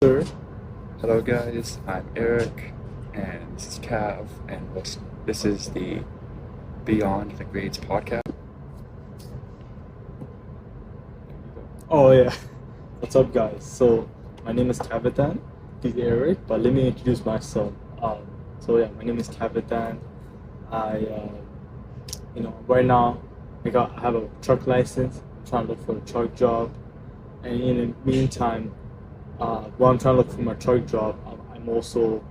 sir. Hello guys, I'm Eric and this is Cav and this is the Beyond the Grades podcast. Oh yeah, what's up, guys? So my name is Kavitan. He's Eric, but let me introduce myself. My name is Kavitan. Right now, I have a truck license. I'm trying to look for a truck job, and in the meantime, while I'm trying to look for my truck job, I'm also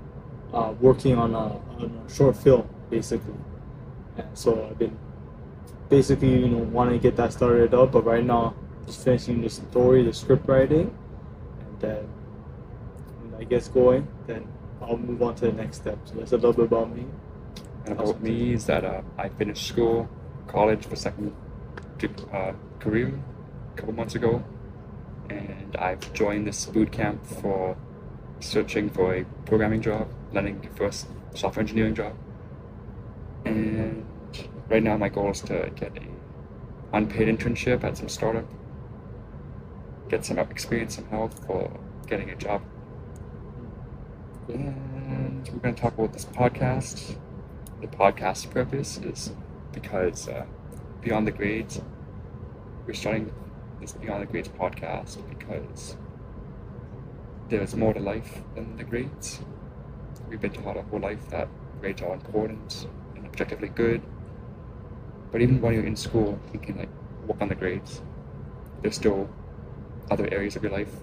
working on a short film, basically. And so I've been basically, wanting to get that started up, but right now, just finishing the story, the script writing, and then when I get going, then I'll move on to the next step. So that's a little bit about me. And about me is that I finished college for second career a couple months ago, and I've joined this boot camp for searching for a programming job, landing the first software engineering job. And right now my goal is to get a unpaid internship at some startup, get some experience somehow for getting a job. And we're going to talk about this podcast. The podcast's purpose is because Beyond the Grades, we're starting this Beyond the Grades podcast because there's more to life than the grades. We've been taught our whole life that grades are important and objectively good, but even when you're in school, you can work on the grades. There's still other areas of your life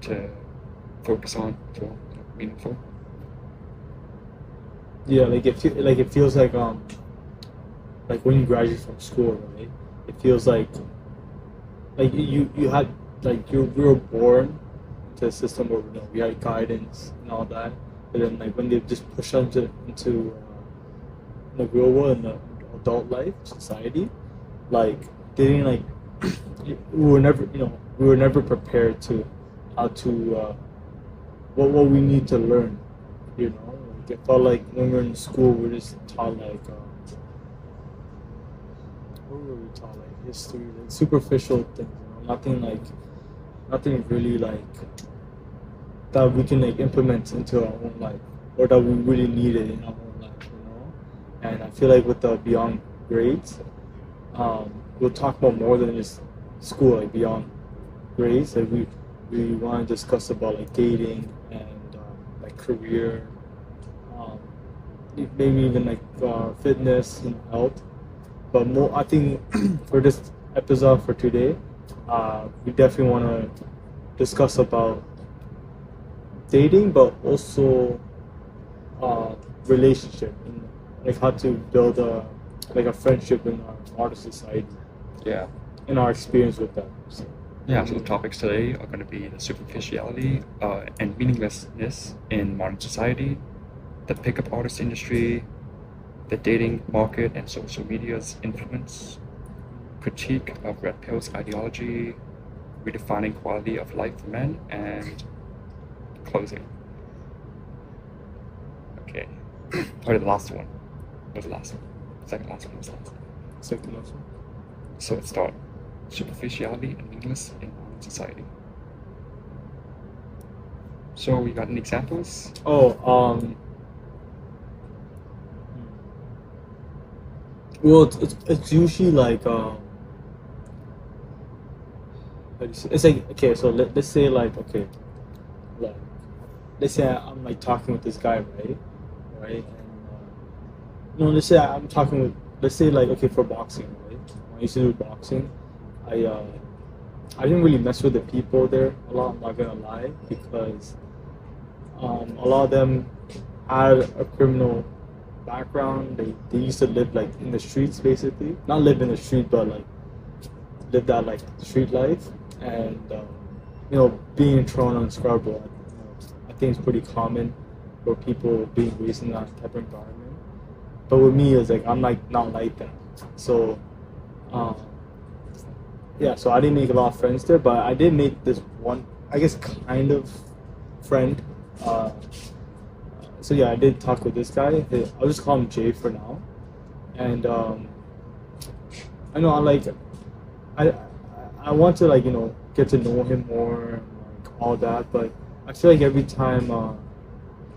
to focus on, to meaningful. Yeah, it feels like when you graduate from school, right? It feels like you had we were born into a system where we had guidance and all that, but then when they just push us into the real world and the adult life society, they didn't we were never prepared to how to what we need to learn. It felt like when we were in school, we were just taught what were we taught, history, superficial things, nothing really that we can implement into our own life, or that we really needed in our own life, And I feel like with the Beyond Grades, we'll talk about more than just school, beyond grades. We want to discuss about dating and career, maybe even fitness and health. But more, I think for this episode for today, we definitely want to discuss about dating, but also relationship, and how to build a friendship in our modern society. Yeah. And our experience with that. So the topics today are going to be the superficiality and meaninglessness in modern society, the pickup artist industry, the dating market and social media's influence, critique of red pill's ideology, redefining quality of life for men, and closing. Okay, probably the last one. What was the last one? Second last one was the last one. Second last one. So let's start. Superficiality and meaningless in modern society. So we got any examples? Well, it's usually it's okay. So let's say let's say I'm talking with this guy, right, and let's say for boxing, right? When I used to do boxing, I didn't really mess with the people there a lot. I'm not gonna lie, because a lot of them had a criminal background. They used to live in the streets, basically. Not live in the street, but live that street life. And being in Toronto and Scarborough, I think it's pretty common for people being raised in that type of environment. But with me, it's I'm not like that. So so I didn't make a lot of friends there, but I did make this one, I guess, kind of friend. I did talk with this guy. I'll just call him Jay for now. And I want to get to know him more, all that. But I feel like every time I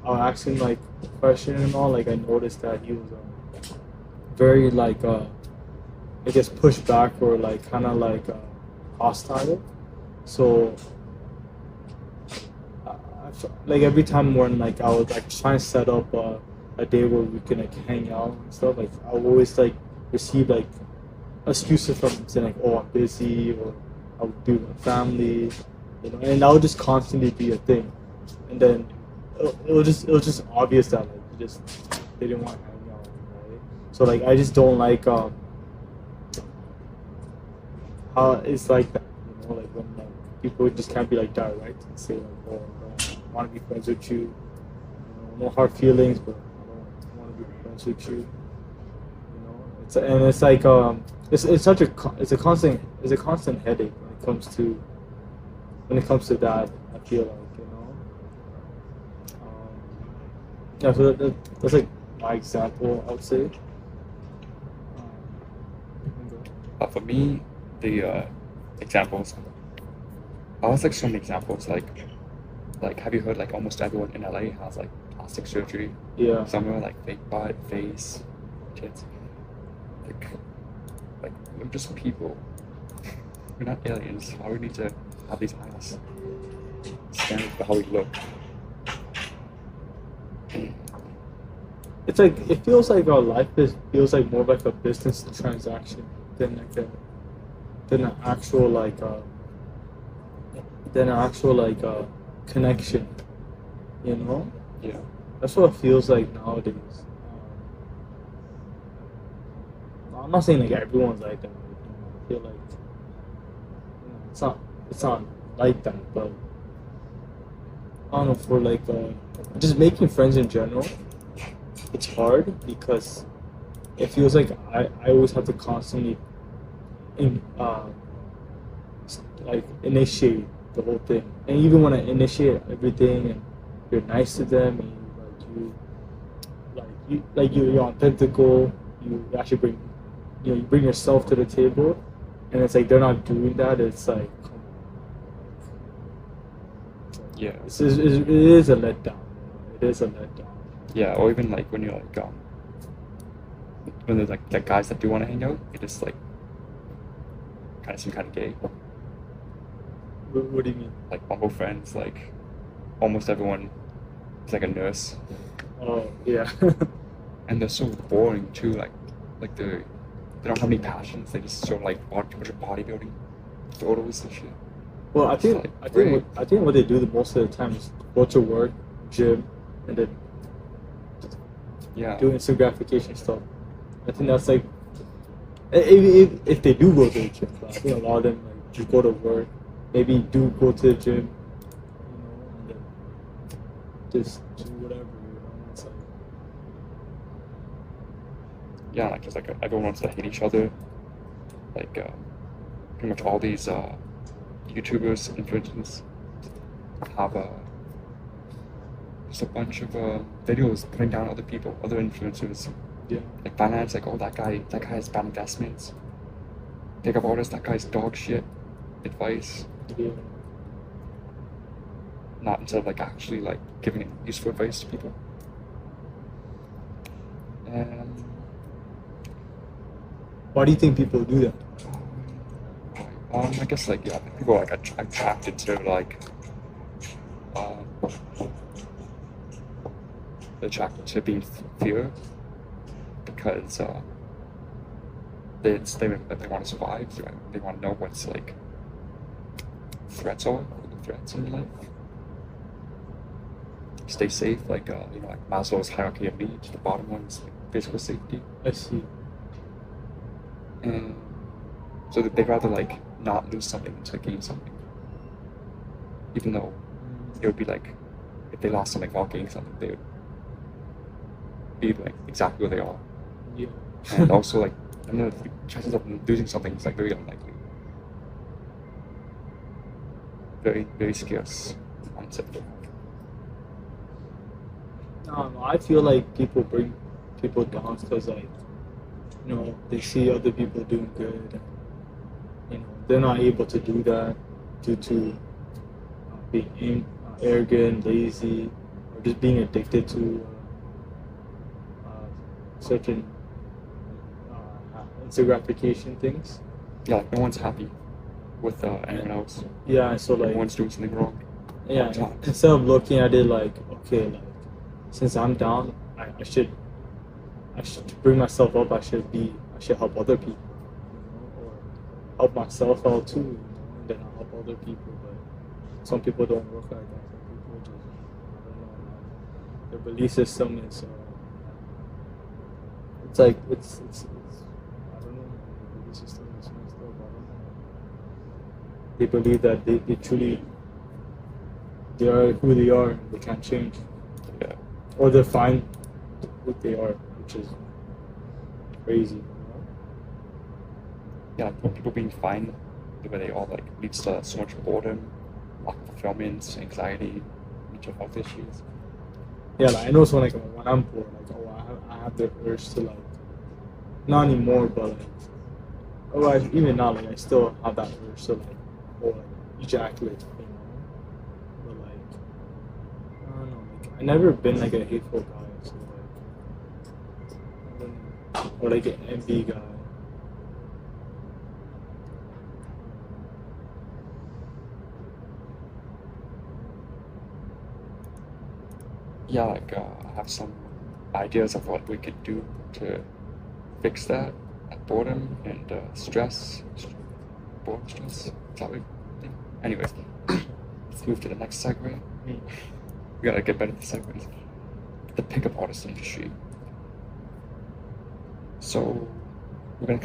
would ask him like a question and all, like I noticed that he was very like I guess pushed back or like kind of like hostile. So like every time when like I would like try and set up a day where we can like hang out and stuff, like I would always like receive like excuses from him saying like, oh, I'm busy, or I would be with my family, you know, and that would just constantly be a thing. And then it was just obvious that like they didn't want to hang out, right? So like I just don't like how it's like that, you know, like when like people just can't be like direct and say like, oh, I want to be friends with you, you know, no hard feelings, but I don't want to be friends with you, you know. It's like it's such it's a constant headache when it comes to that. I feel like, you know, yeah. So that's like my example, I would say. For me, the examples, I was like so many examples. Like, have you heard like almost everyone in LA has like plastic surgery? Yeah. Somewhere like fake butt, face, tits. Like we're just people. We're not aliens. Why we need to have these eyes? Standard for how we look. It's like it feels like our life feels like more like a business transaction than than an actual connection, you know. Yeah. That's what it feels like nowadays. I'm not saying like everyone's like that. I feel like, you know, it's not like that, but I don't know, for like just making friends in general, it's hard because it feels like I always have to constantly in, like initiate the whole thing, and even when I initiate everything and you're nice to them and you're authentical, you actually bring, you know, you bring yourself to the table, and it's like they're not doing that. It's like, come on. Yeah. It is a letdown. It is a letdown. Yeah, or even like when you're like when there's like guys that do want to hang out, it just like kind of seem kind of gay. What do you mean? Like Bumble friends, like almost everyone is like a nurse, Oh yeah. and they're so boring too. Like they don't have any passions. They just show like a bunch of bodybuilding photos and shit. Well, I think like, I think great. what, I think what they do the most of the time is go to work, gym, and then Yeah. do instant gratification stuff. I think that's like if they do go to the gym, but I think a lot of them like just go to work, maybe do go to the gym, you know, and then just do whatever, you know. It's like, Yeah, like just like everyone wants to hate each other. Like pretty much all these YouTubers, influencers have just a bunch of videos putting down other people, other influencers. yeah, Like finance, like, oh, that guy has bad investments. Pickup artist, that guy's dog shit. Advice, yeah. not instead of like actually like giving useful advice to people. And Why do you think people do that? I guess like, yeah, people are like attracted to like attracted to being fear because they want to survive. They want to know what's like threats are, the threats in life. Stay safe, like you know, like Maslow's hierarchy of needs. The bottom one is like physical safety, I see. and so they'd rather like not lose something to gain something. Even though it would be like if they lost something while gaining something, they would be like exactly where they are. Yeah. And also like, and the chances of losing something is like very unlikely. Very, very scarce concept. No, I feel like people bring people down because, like, you know, they see other people doing good, and you know they're not able to do that due to being arrogant, lazy, or just being addicted to certain instant gratification things. Yeah, like no one's happy with anyone else. Yeah, so like Everyone's doing something wrong. yeah, all the time. instead of looking at it like, okay, like since I'm down, I should to bring myself up. I should help other people, or help myself out too, and then I'll help other people. But some people don't work like that. Some people just, I don't know, man. Their belief system is it's like it's I don't know, man. Their belief system is messed up. I don't know. They believe that they truly they are who they are and they can't change, Yeah. or they're fine with who they are, which is crazy. Yeah, like people being fine the way they are like leads to so much boredom, lack of fulfillment, anxiety, mental health issues. Yeah, like I know it's when I'm bored, like I have the urge to like not anymore, but like even now, like I still have that urge to like or like ejaculate, But like I don't know, like I never been like a hateful guy, so like I don't know. Or like an envy guy. Yeah, like I have some ideas of what we could do to fix that boredom and stress. Boredom, stress. Is that what we think? Anyways, let's move to the next segment. Mm. We gotta get better at the segments. The pickup artist industry. So we're gonna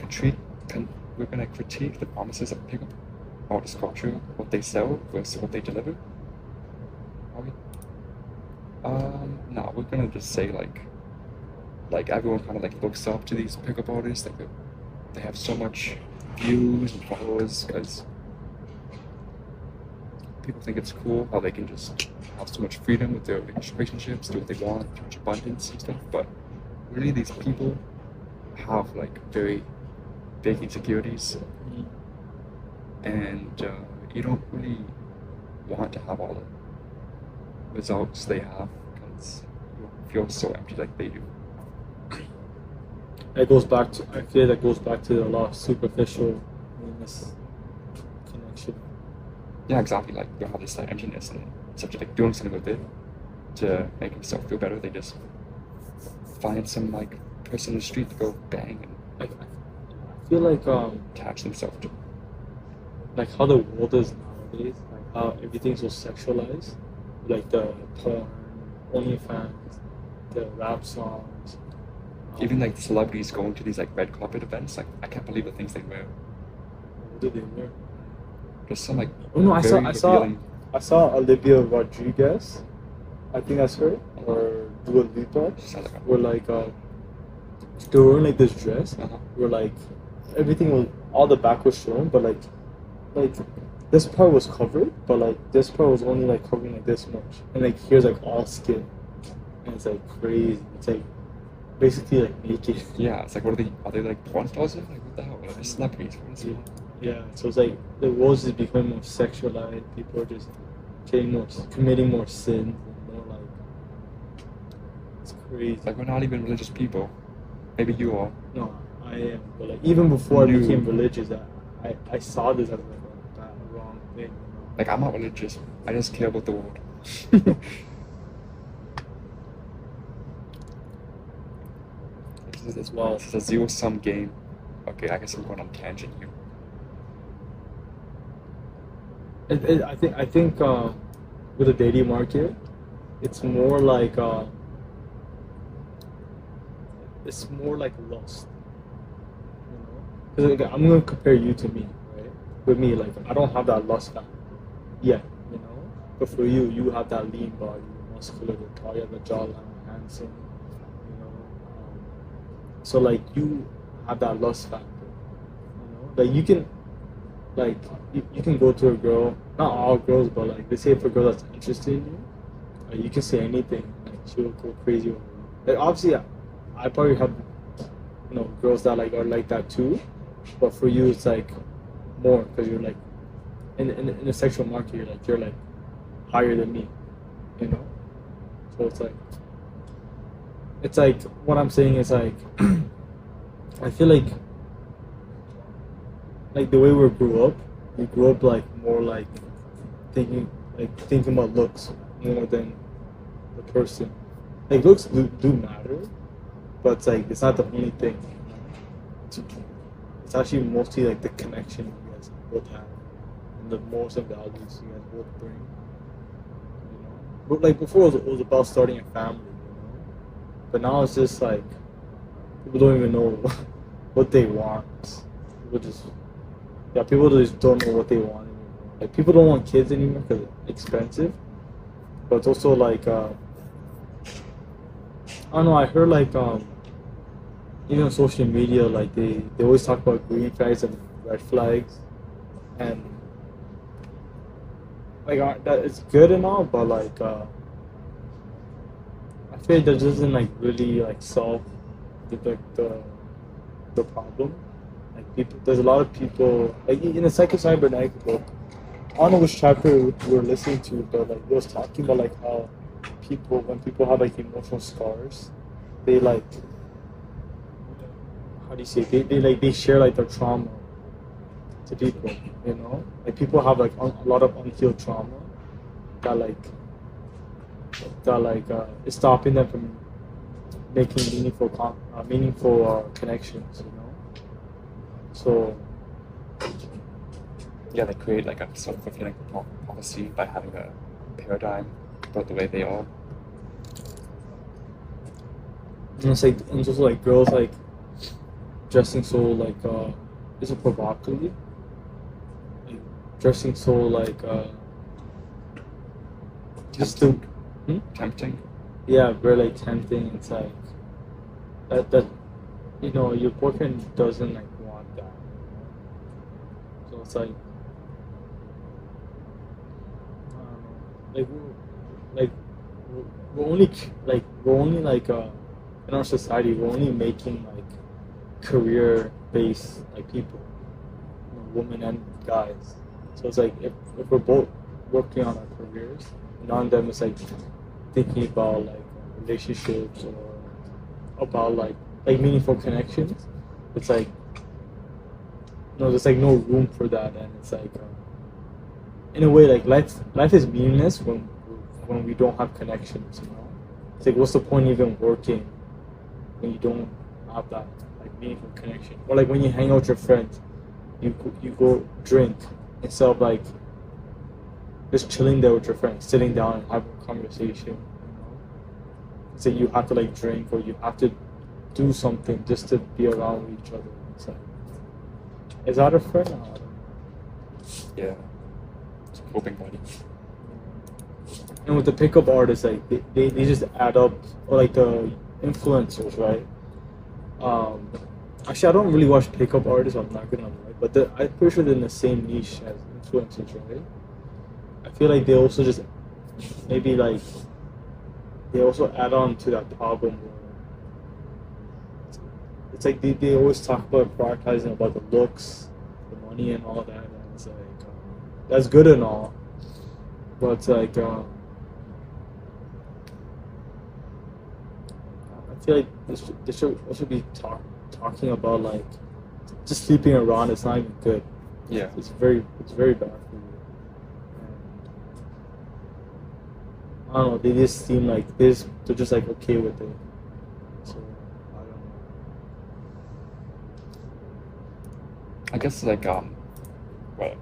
critique the promises of pickup artist culture, what they sell versus what they deliver. Are we? No, we're gonna just say like everyone kind of like looks up to these pickup artists. Like they have so much views and followers because people think it's cool how they can just have so much freedom with their relationships, do what they want, so much abundance and stuff. But really, these people have like very big insecurities, and you don't really want to have all the results they have because you feel so empty like they do. It goes back to I feel that goes back to a lot of superficial connection. Yeah, exactly. Like they have this like emptiness and instead of like doing something with it to make themselves feel better, they just find some like person in the street to go bang and I feel like attach themselves to. like how the world is nowadays, like how everything's so sexualized, like the porn, OnlyFans, the rap songs. Even like celebrities going to these like red carpet events, like I can't believe the things they wear. What did they wear? There's some like Oh no, very I revealing. saw Olivia Rodriguez, I think that's her, or Dua Lipa, Sounds like were like they were wearing like this dress, uh-huh. where like everything was all the back was shown, but like this part was covered, but like this part was only like covering like this much, and like here's like all skin, and it's like crazy. It's like basically like naked. Yeah, it's like what are they like porn stars? Like what the hell? Are they celebrities? What is it? Yeah, so it's like the world is becoming more sexualized. People are just committing more sins, and more like it's crazy. Like we're not even religious people. Maybe you are. No, I am, but like even before I You- became religious, I saw this as like a wrong thing. Like I'm not religious. I just care about the world. As well. This is a zero-sum game. Okay, I guess I'm going on a tangent here. I think with the dating market, it's more like lust. Because like, I'm gonna compare you to me, right? With me, like I don't have that lust factor yet, But for you, you have that lean body, muscular, the tall, you have the jawline, handsome, So like you have that lust factor, Like you can, like you can go to a girl, not all girls, but like let's say if a girl that's interested in you, you can say anything, like she'll go crazy over you. Like obviously, I probably have, girls that like are like that too, but for you it's like more because you're like in the sexual market, you're like higher than me, you know. So it's like what I'm saying is like I feel like the way we grew up like more like thinking about looks more than the person. Like looks do matter, but it's like it's not the only thing. It's, it's actually mostly like the connection you guys both have and the morals and values you guys both bring. You know, but like before it was about starting a family, you know. But now it's just like people don't even know what they want. People just people just don't know what they want anymore. Like people don't want kids anymore because it's expensive. But it's also like I don't know. I heard like even on social media, like they always talk about green flags and red flags, and like that it's good and all, but like I feel like that doesn't like really like solve the problem. Like people, there's a lot of people like in the Psycho-Cybernetic book. I don't know which chapter we were listening to, but like it was talking about like how when people have like emotional scars, they like how do you say it? They share like their trauma to people, you know. Like people have like a lot of unhealed trauma that is stopping them from making meaningful connections, you know. So Yeah, they create like a self-fulfilling prophecy by having a paradigm about the way they are. and it's also like girls like dressing so like is it provocative? Like dressing so like just to Tempting. yeah, very like tempting. It's like that you know your boyfriend doesn't like want that. You know? So it's like I don't know, like we're only like in our society we're only making like career based like people, you know, women and guys. So it's like if we're both working on our careers, none of them is like thinking about like relationships or about like meaningful connections. It's like no, there's like no room for that, and it's like in a way like life is meaningless when we don't have connections. You know, it's like what's the point even working when you don't have that like meaningful connection? Or like when you hang out with your friends, you go drink instead of like just chilling there with your friends, sitting down and having a conversation. You know, it's like you have to like drink or you have to do something just to be around with each other. It's like, is that a friend? I don't know. Yeah. It's a coping buddy. And with the pickup artists, like they just add up, or like the influencers, right? Actually, I don't really watch pickup artists. I'm not gonna lie, but I'm pretty sure they're in the same niche as influencers, right? I feel like they also just maybe like they also add on to that problem where it's like they always talk about prioritizing about the looks, the money, and all that, and it's like that's good and all, but it's like I feel like they should be talking about like just sleeping around. It's not even good. Yeah. It's very bad for you. And I don't know. They just seem like they're just like okay with it. So I don't know. I guess like well,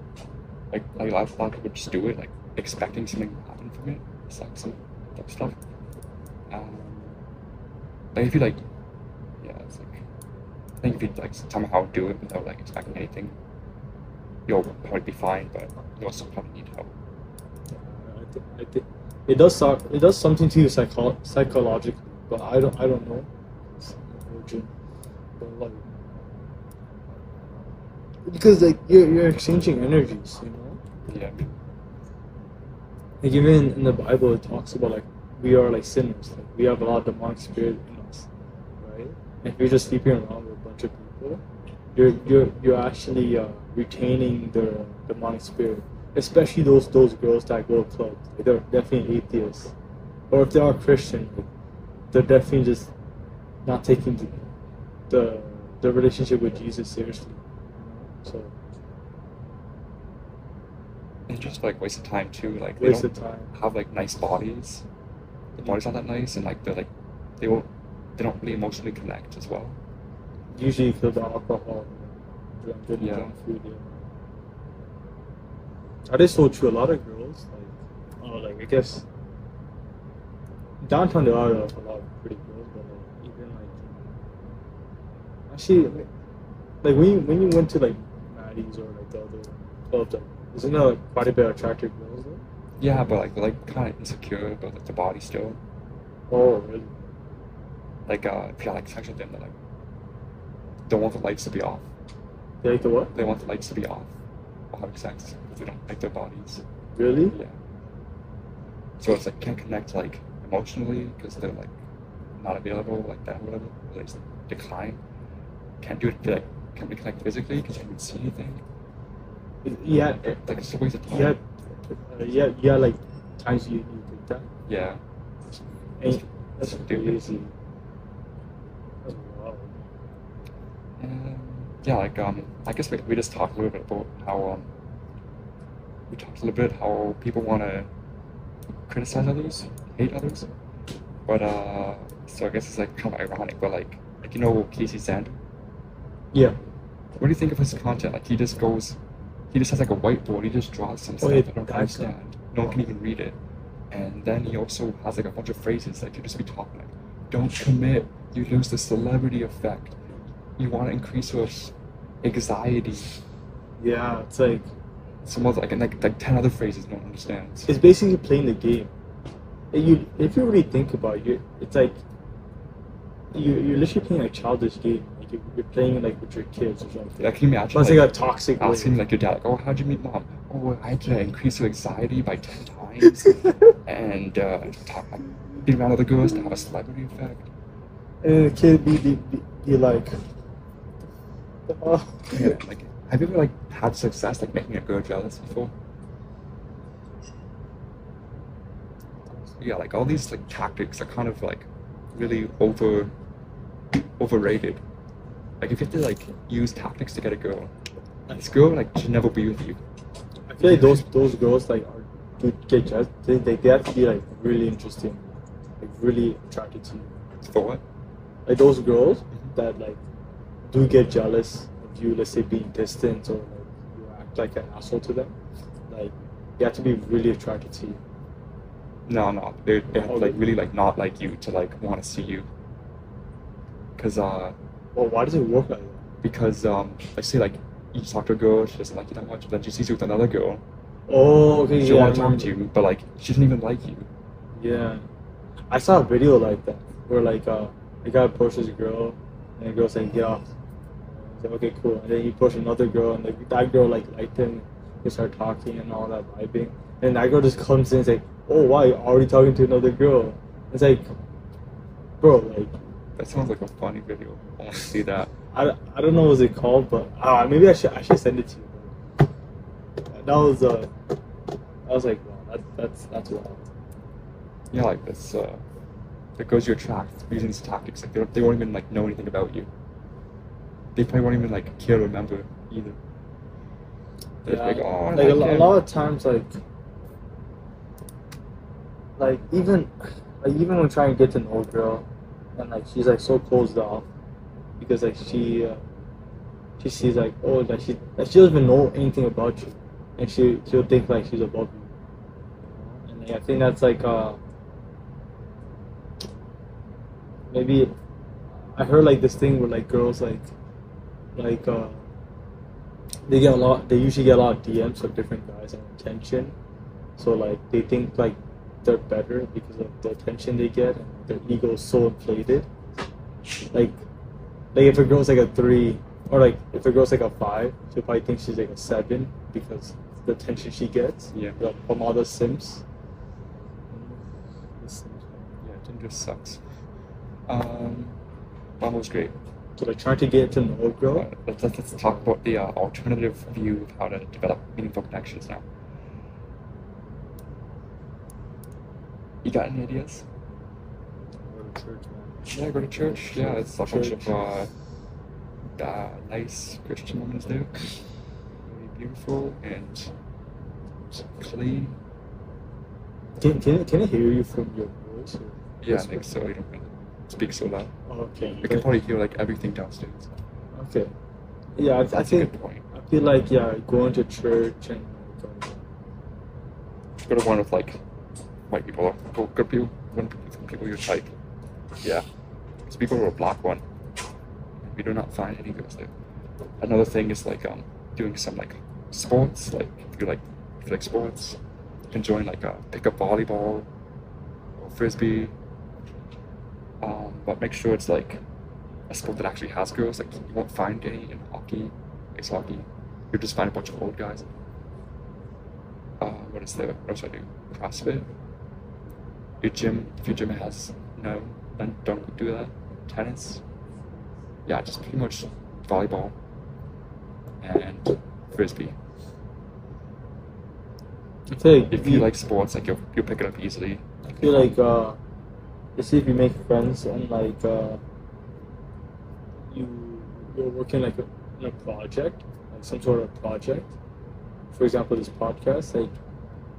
like a lot of people just do it like expecting something to happen from it. It's like some type of stuff. Like if you like, yeah, it's like I think if you like somehow do it without like expecting anything, you'll probably be fine. But you also probably need help. I think it does something to you psychologically, but I don't know. It's virgin, but like because like you're exchanging energies, you know. Yeah. Like even in the Bible, it talks about like we are like sinners. Like we have a lot of demonic spirit in us, right? And if you're just sleeping around with a bunch of people, you're actually retaining the demonic spirit. especially those girls that go to clubs, like, they're definitely atheists, or if they are Christian, like, they're definitely just not taking the relationship with Jesus seriously. So And just like waste of time too. Like they waste don't of time. have like nice bodies. The bodies aren't that nice, and like they're like they won't they don't really emotionally connect as well. Usually because of alcohol, good Yeah. junk food. Yeah. That is so true. A lot of girls, like I guess downtown there are a lot of pretty girls, but like even like actually like when you went to like Maddie's or like the other clubs, like isn't there like quite a bit of attractive girls there? Yeah, but like they're like kind of insecure about like the body still. Oh really? Like if you got like sex with them, they're like don't want the lights to be off. They like the what? They want the lights to be off while having sex because they don't like their bodies. Really? Yeah. So it's like can't connect like emotionally because they're like not available like that or whatever. Or they just decline. Can't do it. Like can't really connect physically because you can't see anything. Yeah. Like it's a waste of time. Yeah. Like times you think that. Yeah. And that's Stupid. crazy. That's wild. Yeah, like I guess we just talked a little bit about how we talked a little bit how people want to criticize others, hate others, but so I guess it's like kind of ironic, but like you know Casey Sander, Yeah. what do you think of his content? Like he just has like a whiteboard, he just draws some stuff. yeah, I don't that understand. No one can even read it, and then he also has like a bunch of phrases like he'll just be talking like, "Don't commit, you lose the celebrity effect. You want to increase your anxiety." Yeah. It's like Some other like 10 other phrases no one understands. it's basically playing the game. If you really think about it, it's like you're literally playing a childish game. Like you're playing like with your kids or something. Like, can you imagine But it's like a toxic way. asking like your dad, like, "Oh, how'd you meet mom?" "Oh, I had to increase your anxiety by 10 times and talk like being around other girls to have a celebrity effect." And the kid be like, oh. Yeah, like, have you ever like had success like making a girl jealous before? Yeah, like all these like tactics are kind of like really overrated. Like if you have to like use tactics to get a girl, this girl like should never be with you. I feel like those girls like are to get judged. They have to be like really interesting, like really attracted to you. For what? Like those girls that like do get jealous of you, let's say being distant or like you act like an asshole to them. Like you have to be really attracted to you. No, they have to Oh, like they- really like not like you to like want to see you. Cause Well, why does it work like that? because like say like you talk to a girl, she doesn't like you that much, but then she sees you with another girl, Oh, okay, she'll yeah. want to talk to you, but like she doesn't even like you. Yeah, I saw a video like that where like a guy approaches a girl and the girl saying get off. He's like, okay, cool. And then he approached another girl and like that girl like liked him. They start talking and all that vibing. And that girl just comes in and is like, oh, why you already talking to another girl? It's like, bro, like That sounds like a funny video. I want to see that. I don't know what it called, but maybe I should send it to you. That was I was like, wow, that's wild. Yeah, like this. The girls you attract using these tactics, like they won't even like know anything about you. They probably won't even like care to remember either. They're Yeah, like, oh, I like a like him. lot of times, like even when trying to get to know a girl, and like she's like so closed off because like she sees like oh like she doesn't even know anything about you, and she'll think like she's above you, and like, I think that's like maybe I heard like this thing where like girls like they usually get a lot of DMs of different guys and attention. So like they think like they're better because of the attention they get and their ego is so inflated. Like if a girl's like a 3 or like if a girl's like a 5, she'll probably think she's like a 7 because the attention she gets Yeah. from all the Sims. Yeah, Tinder sucks. Bumble was great. So like trying to get to know a girl. Let's talk about the alternative view of how to develop meaningful connections now. You got any ideas? Go to church, man. Yeah, go to church. Yeah, it's a bunch Church. of nice Christian women there. Very beautiful and clean. Can I hear you from your voice? Or Yeah, I think so. You don't really speak so loud. Oh, okay. You can probably hear like everything downstairs. Okay. Yeah, I That's a think good point. I feel like going to church and Go to one with like white people or good people, people your type. Yeah. Because people who are black one, we do not find any girls there. Another thing is like doing some like sports, like if you like sports, you can join like pick up volleyball or frisbee. But make sure it's like a sport that actually has girls. Like you won't find any in hockey, ice hockey. You'll just find a bunch of old guys. What is there? What else do I do? CrossFit. Your gym, if your gym has no, then don't do that. Tennis. Yeah, just pretty much volleyball and frisbee. I feel like If you like sports, like you'll pick it up easily. I feel like let's say if you make friends and like you're working like in a project, like some sort of project. For example, this podcast, like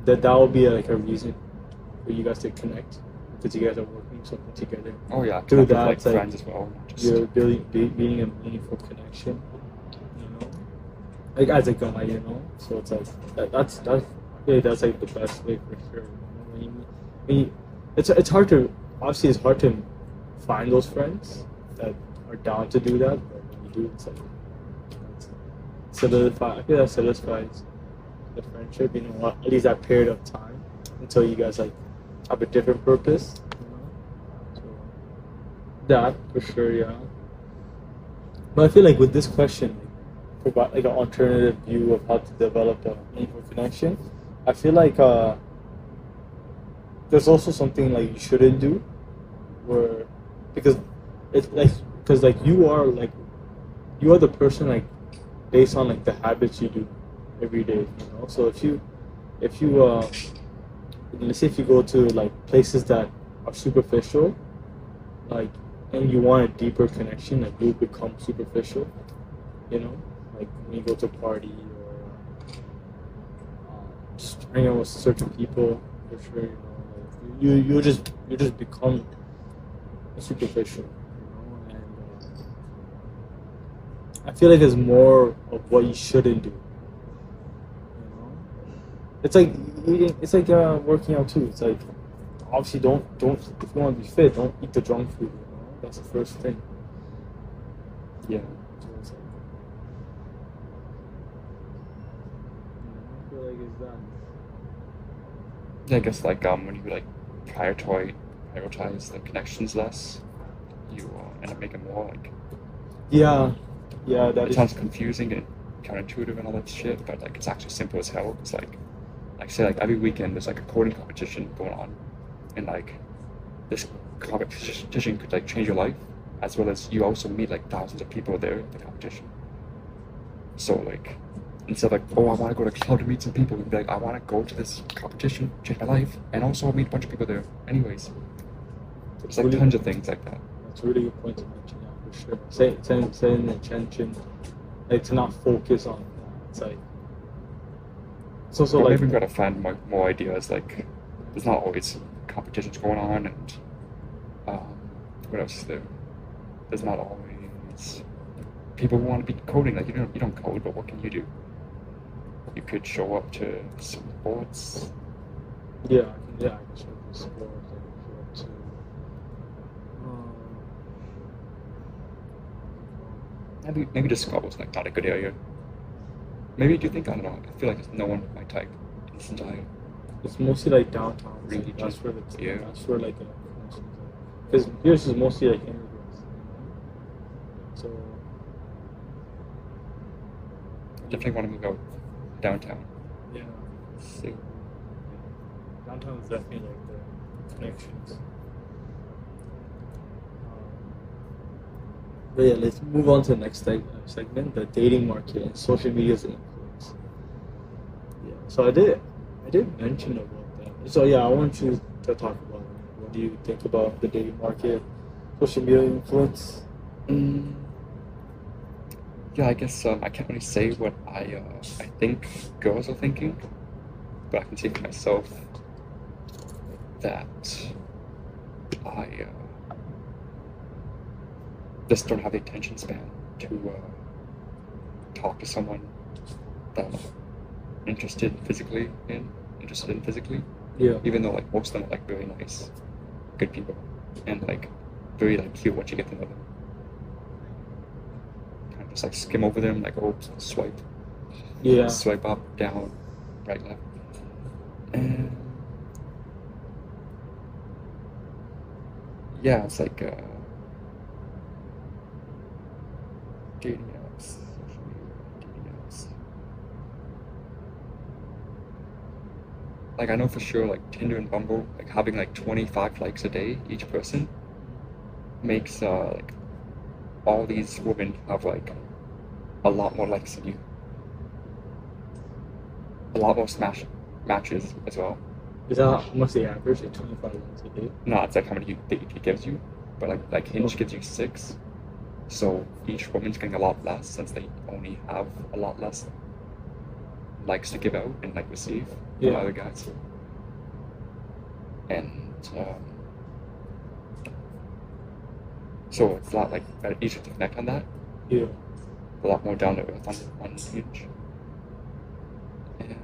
that would be like a reason for you guys to connect because you guys are working something together. Oh yeah, Through connect with that, like it's like friends as well. Not just You're building a meaningful connection, you know, like as a guy, you know. So it's like that's I feel like that's like the best way for sure. You know? It's hard to obviously it's hard to find those friends that are down to do that, but when you do, it's like it's solidify. I feel that solidifies the friendship. You know, at least that period of time until you guys like have a different purpose. You know, so that for sure, yeah. But I feel like with this question, like, provide like an alternative view of how to develop a meaningful connection. I feel like there's also something like you shouldn't do, where because it's like you are the person like based on like the habits you do every day, you know. So if you let's say if you go to like places that are superficial, like and you want a deeper connection, like you become superficial, you know, like when you go to a party or just hang out with certain people, for sure, you know, like you just become superficial, you know, and I feel like there's more of what you shouldn't do, you know. It's like eating, it's like working out too. It's like obviously don't if you want to be fit, don't eat the junk food, you know. That's the first thing. yeah. So it's like, I feel like it's that. Yeah, I guess like when you like prioritize the connections less, you end up making more like. Yeah, that It is. sounds confusing and counterintuitive and all that shit, but like it's actually simple as hell. It's like say like every weekend there's like a coding competition going on, and like this competition could like change your life, as well as you also meet like thousands of people there at the competition. So like instead of like, oh, I want to go to club to meet some people, you'd be like, I want to go to this competition, change my life, and also meet a bunch of people there. Anyways, there's like Really- tons of things like that. That's a really good point to mention, yeah, for sure. Setting the intention, like to not focus on that. It's like it's also But like maybe we gotta find more ideas. Like, there's not always competitions going on, and what else is there? There's not always people who want to be coding. Like, you don't code, but what can you do? You could show up to sports. yeah, I can show up to sports, I can show up to Maybe just Scottle's like not a good area. Maybe do you think? I don't know. I feel like there's no one my type in this entire. it's mostly like downtown. It's Really like, that's just- where the yeah. that's where like the connections are. Because yours is mostly like immigrants, you know? So Definitely want to move out downtown. yeah. So, Downtown is definitely like the connections. But yeah, let's move on to the next segment, the dating market and social media's influence. Yeah, so I did mention about that. So yeah, I want you to talk about. What do you think about the dating market, social media influence? Mm, yeah, I guess I can't really say what I think girls are thinking, but I can say for myself that I just don't have the attention span to talk to someone that I'm interested in physically, Yeah. even though like most of them are like very nice, good people, and like very like cute once you get to know them. Kind of just like skim over them, like oh swipe, Yeah. swipe up, down, right, left, and yeah, it's like dating apps, social media, dating apps. Like I know for sure, like Tinder and Bumble, like having like 25 likes a day each person makes like all these women have like a lot more likes than you, a lot more smash matches as well. Is that how much they average? Like 25 likes a day? No, it's like how many it gives you, but like Hinge gives you 6, so each woman's getting a lot less since they only have a lot less likes to give out and like receive from Yeah. other guys. And so it's a lot like easier to connect on that, Yeah. a lot more down to earth on Hinge. And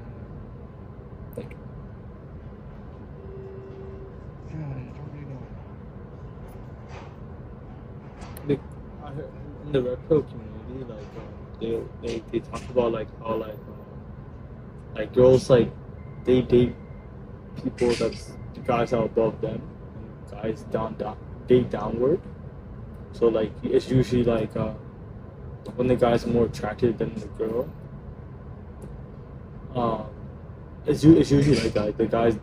like, yeah, I don't really know. Like, I heard in the Red Pill community, like they talk about like how like girls like they date people that's the guys are above them and guys down date downward. So like it's usually like when the guy's more attractive than the girl, um, it's usually like that. Like the guys,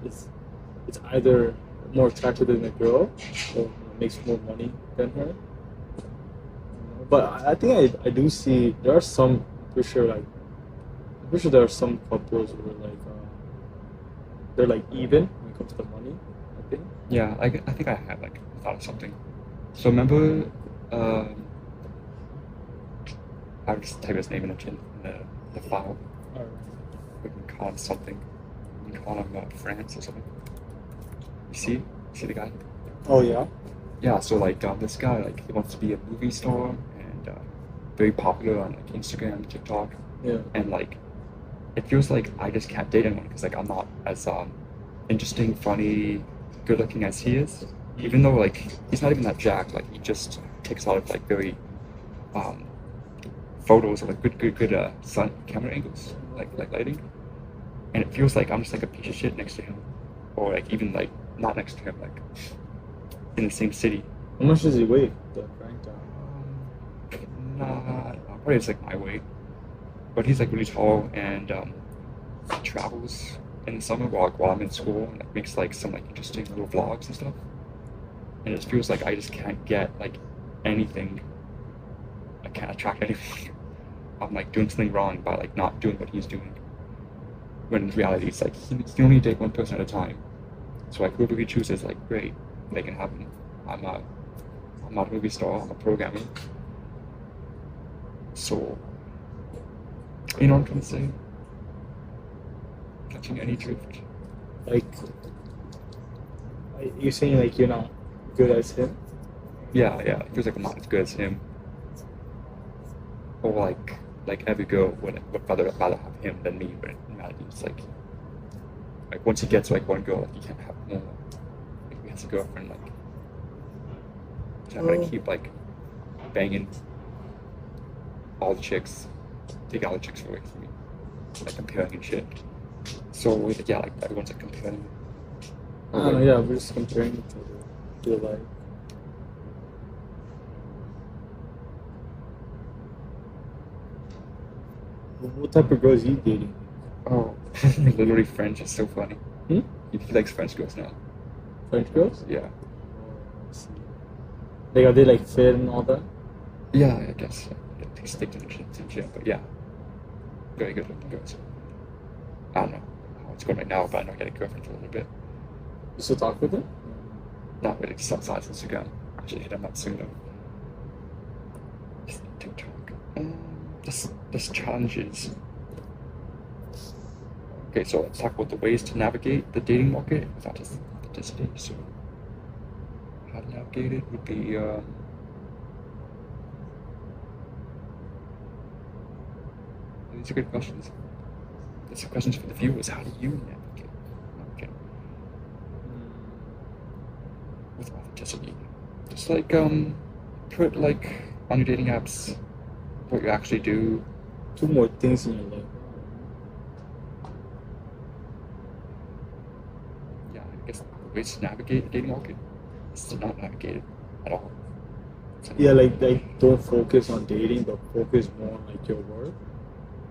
it's either more attractive than the girl or makes more money than her. But I think I do see there are some for sure like I'm pretty sure there are some couples where like they're like even when it comes to money. I think. Yeah, I think I had like thought of something. So remember, I'll just type his name in the file. Alright. We can call him something. We can call him France or something. You see the guy? Oh yeah. Yeah. So like this guy, like he wants to be a movie star and very popular on like Instagram, TikTok, Yeah. and like it feels like I just can't date anyone because like I'm not as interesting, funny, good looking as he is. Even though like he's not even that jacked, like he just takes a lot of like very photos of like good sun camera angles, like lighting, and it feels like I'm just like a piece of shit next to him, or like even like not next to him, like in the same city. How much does he weigh? The Frank Nah, probably just like my weight, but he's like really tall and he travels in the summer while I'm in school and like makes like some like interesting little vlogs and stuff. And it feels like I just can't get like anything. I can't attract anything. I'm like doing something wrong by like not doing what he's doing. When in reality, it's like he can only date one person at a time. So like whoever he chooses, like great, they can have him. I'm not a movie star. I'm a programmer. So you know what I'm trying to say? Catching any drift. Like you're saying like you're not good as him? Yeah. It feels like I'm not as good as him. Or like every girl would rather have him than me, but in reality it's like once he gets like one girl, like he can't have more. Like he has a girlfriend, like so I'm gonna keep like banging all the chicks, take all the chicks away from me, like comparing and shit. So yeah, like everyone's like comparing. Yeah, we're just comparing each other. Feel like. What type of girls are you dating? Oh, literally French is so funny. Hmm? He likes French girls now. French girls? Yeah. I see. Like, are they like fit and all that? Yeah, I guess. They stick to the gym, but yeah. Very good looking girls. I don't know how it's going right now, but I know I got a girlfriend for a little bit. You still talk with him? Not really, just outside Instagram. I should hit him up soon though. Just TikTok. This challenges. Okay, so let's talk about the ways to navigate the dating market without authenticity. So, how to navigate it would be these are good questions. These are questions for the viewers. How do you navigate market with authenticity? Just like put like on your dating apps what you actually do. 2 more things in your life. Yeah, I guess the ways to navigate the dating market is to not navigate it at all. So, Yeah, like don't focus on dating, but focus more on like your work.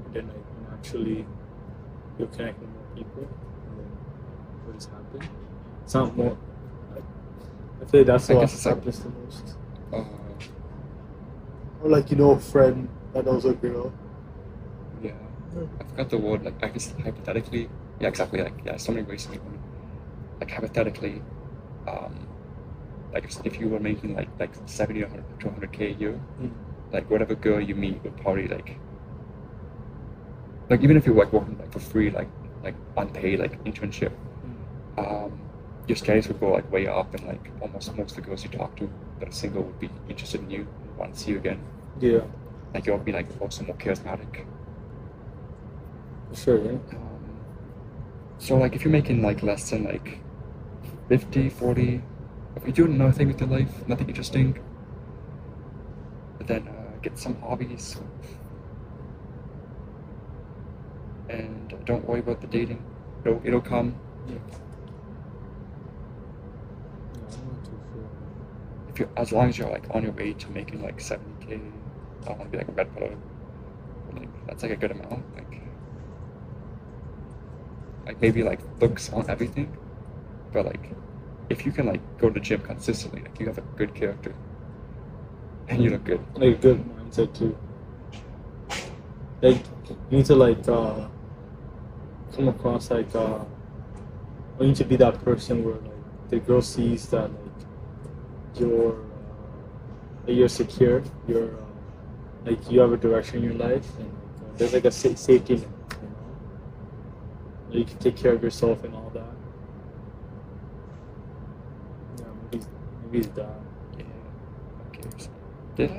And then like naturally you'll connect with more people. And then what has happened? It's not more. Like, I feel like that's I what guess it's like- happens the most. uh, Or like a friend that knows a girl. yeah. I forgot the word, like, I guess hypothetically, yeah, exactly, like, yeah, so many ways to make money. Like, hypothetically, like, if you were making, like 70 to 100K a year, like, whatever girl you meet would probably, like, even if you're, like, working, like, for free, like unpaid, like, internship, your status would go, like, way up, and, like, almost most of the girls you talk to that are single would be interested in you and want to see you again. Yeah, Like, you'll be, like, also more charismatic. for sure. Yeah. So, like, if you're making, like, less than, like, 50, 40, if you're doing nothing with your life, nothing interesting, then get some hobbies. And don't worry about the dating. It'll come. Yeah, I'm not too sure. If you, as long as you're, like, on your way to making, like, 70K, I don't want to be, like, a red pillar. Like, that's, like, a good amount. Like maybe, like, looks on everything, but, like, if you can, like, go to the gym consistently, like, you have a good character, and you look good. Like a good mindset too. Like you need to like come across like you need to be that person where like the girl sees that like you're secure, like you have a direction in your life, and there's like a safety net, you can take care of yourself and all that. Yeah, maybe it's that. Yeah. Okay. So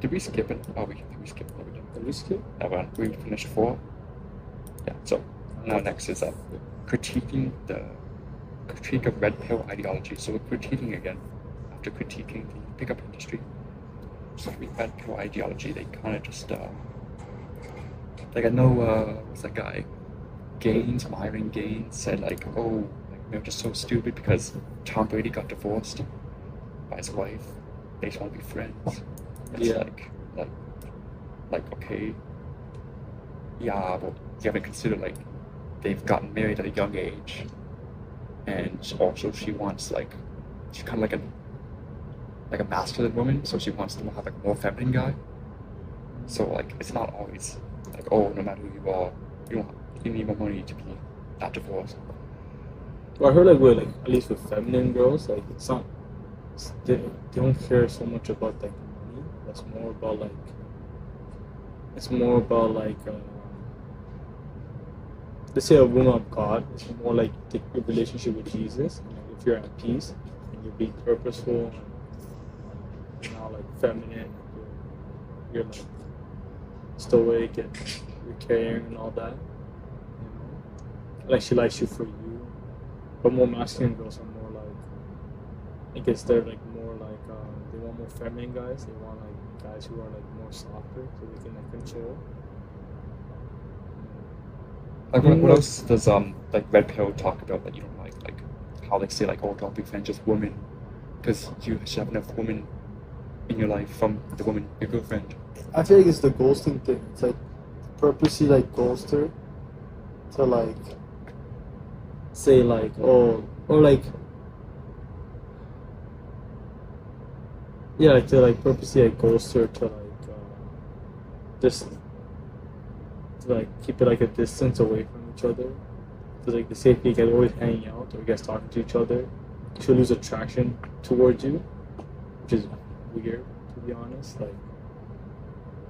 did we skip it? Oh, we skipped it. Did we skip? We finished 4. Yeah. So now next is critiquing the critique of red pill ideology. So we're critiquing again after critiquing the pickup industry. So red pill ideology, they kind of just like, I know what's that guy? Myron Gaines said, like, oh, like, they're just so stupid because Tom Brady got divorced by his wife. They just want to be friends. It's Yeah. like okay, yeah, but you haven't considered, like, they've gotten married at a young age, and also she wants, like, she's kind of like a masculine woman, so she wants to have, like, a more feminine guy. So, like, it's not always like, oh, no matter who you are, you need more money to be that divorced. Well, I heard like with at least with feminine girls, like it's not they don't care so much about like money. It's more about let's say a woman of God. It's more like your relationship with Jesus. And, like, if you're at peace and you're being purposeful and you're not like feminine, you're like stoic and you're caring and all that. Like she likes you for you, but more masculine girls are more like, I guess they're like more like they want more feminine guys. They want like guys who are like more softer, so they can like control. Like, what else does like red pill talk about that you don't like? Like how they say, like, oh, don't be friends with women because you should have enough women in your life from the woman, your girlfriend. I feel like it's the ghosting thing. It's like purposely like ghost her to like say like, oh, or like, yeah, like to like purposely like ghost her to like just to like keep it like a distance away from each other. Because like the safety guys always hanging out or you guys talking to each other, she'll lose attraction towards you, which is weird to be honest. Like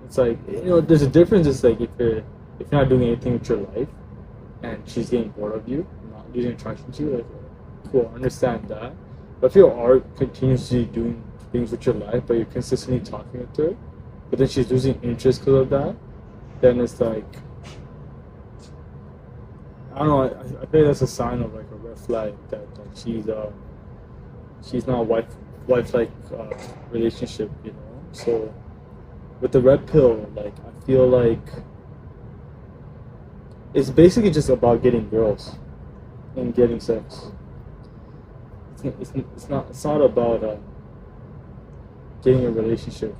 it's like there's a difference. It's like if you're not doing anything with your life, and she's getting bored of you, not losing attraction to you, like cool, I understand that. But if you are continuously doing things with your life, but you're consistently talking with her, but then she's losing interest because of that, then it's like I don't know. I feel that's a sign of like a red flag that she's not a wife like relationship, So with the red pill, like I feel like it's basically just about getting girls and getting sex. It's not about getting a relationship,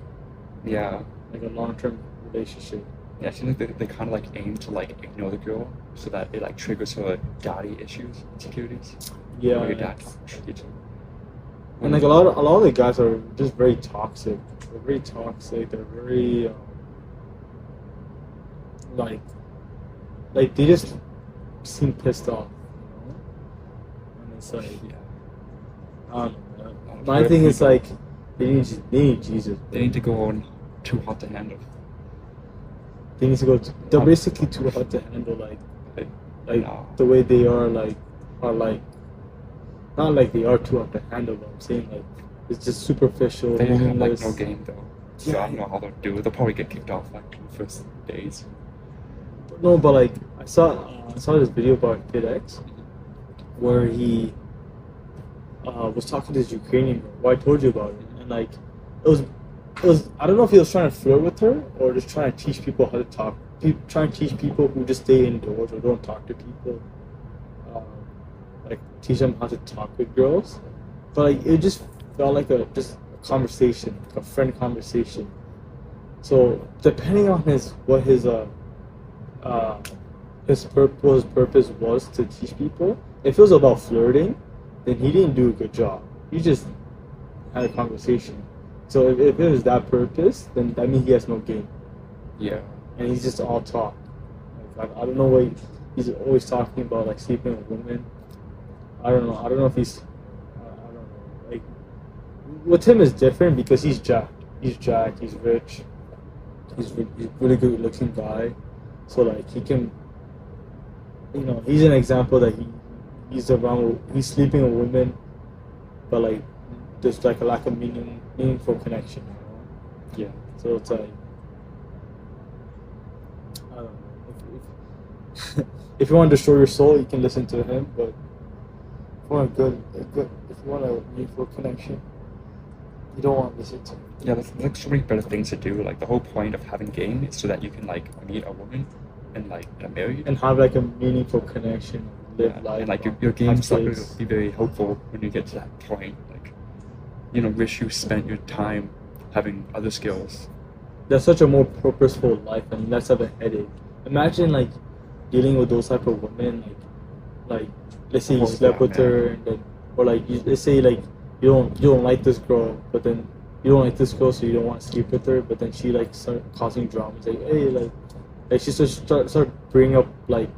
Yeah. like a long-term relationship. Yeah, I seems like they kind of like aim to like ignore the girl so that it like triggers her daddy issues, insecurities. Yeah, Or your dad treats you. and like a lot of the guys are just very toxic. They're very toxic. They're very like they just seem pissed off, And it's like I don't know. My thing is like they need Jesus. They need to go on too hot to handle. They need to go. They're basically too hard to handle. Like No. the way they are like not like they are too hard to handle. But I'm saying like it's just superficial. They have like meaningless. no game though. So Yeah. I don't know how they'll do it. They'll probably get kicked off like in the first days. No, but like I saw this video about Kid X where he was talking to this Ukrainian girl. Well, I told you about it, and like it was I don't know if he was trying to flirt with her or just trying to teach people how to talk. Trying to teach people who just stay indoors or don't talk to people, like teach them how to talk with girls. But like it just felt like just a conversation, like a friend conversation. So depending on what his purpose was to teach people, if it was about flirting, then he didn't do a good job. He just had a conversation. So if it was that purpose, then that means he has no game, Yeah. and he's just all talk. Like, I don't know why he's always talking about like sleeping with women. I don't know. I don't know if he's. I don't know. Like with him is different because he's jacked. He's jacked. He's rich. He's really good looking guy. So like he can. He's an example that he's sleeping with women, but like there's like a lack of meaningful connection. Yeah. So it's like I don't know. If you want to destroy your soul, you can listen to him. But if you want if you want a meaningful connection, you don't want to listen to him. Yeah, there's like so many better things to do. Like the whole point of having game is so that you can like meet a woman and like get married. And have like a meaningful connection, live life. And like your game's have not going to kids. be very helpful when you get to that point. Like, wish you spent your time having other skills. That's such a more purposeful life and less of a headache. Imagine like dealing with those type of women, like let's say you Oh, slept yeah, with her, and then, or like let's say like you don't like this girl, but then you don't like this girl, so you don't want to sleep with her, but then she like start causing dramas, like hey, like she start bringing up like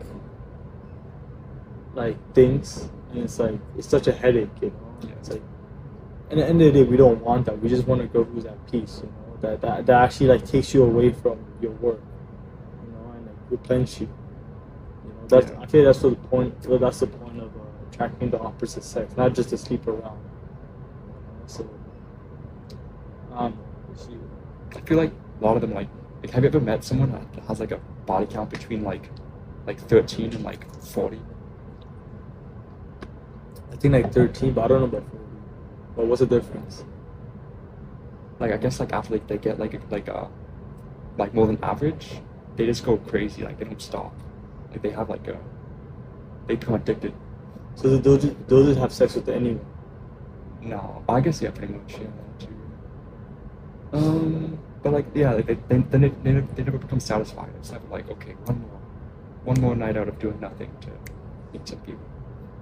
things, and it's like it's such a headache, Yeah. It's like, at the end of the day, we don't want that. We just want a girl who's at peace, that actually like takes you away from your work, and like replenish you. That's Yeah. I feel that's the point. Well, that's the point of attracting the opposite sex, not just to sleep around. So, I feel like a lot of them like have you ever met someone that has like a body count between like 13 and like 40? I think like 13, but I don't know about 40. But what's the difference? Like I guess like after they get like more than average, they just go crazy. Like they don't stop. Like they have they become addicted. So they'll just have sex with anyone. No, I guess yeah, pretty much yeah. Too. But like yeah, like they never become satisfied. It's never like okay, one more night out of doing nothing to meet some people.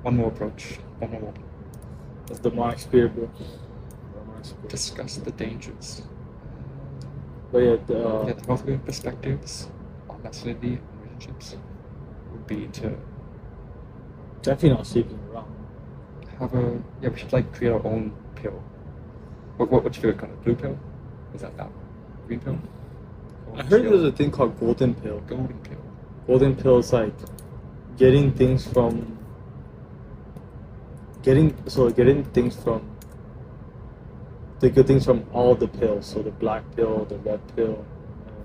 One more approach. One more. That's the demonic spirit, bro. Demonic spirit. Discuss the dangers. But yeah, Yeah, the healthier perspectives on masculinity and relationships would be to Definitely not sleeping around. We should like create our own pill. What's your favorite color? Blue pill? Is that green pill? I heard there's a thing called golden pill. Golden pill. Golden pill is like getting things from getting things from the good things from all the pills. So the black pill, the red pill, and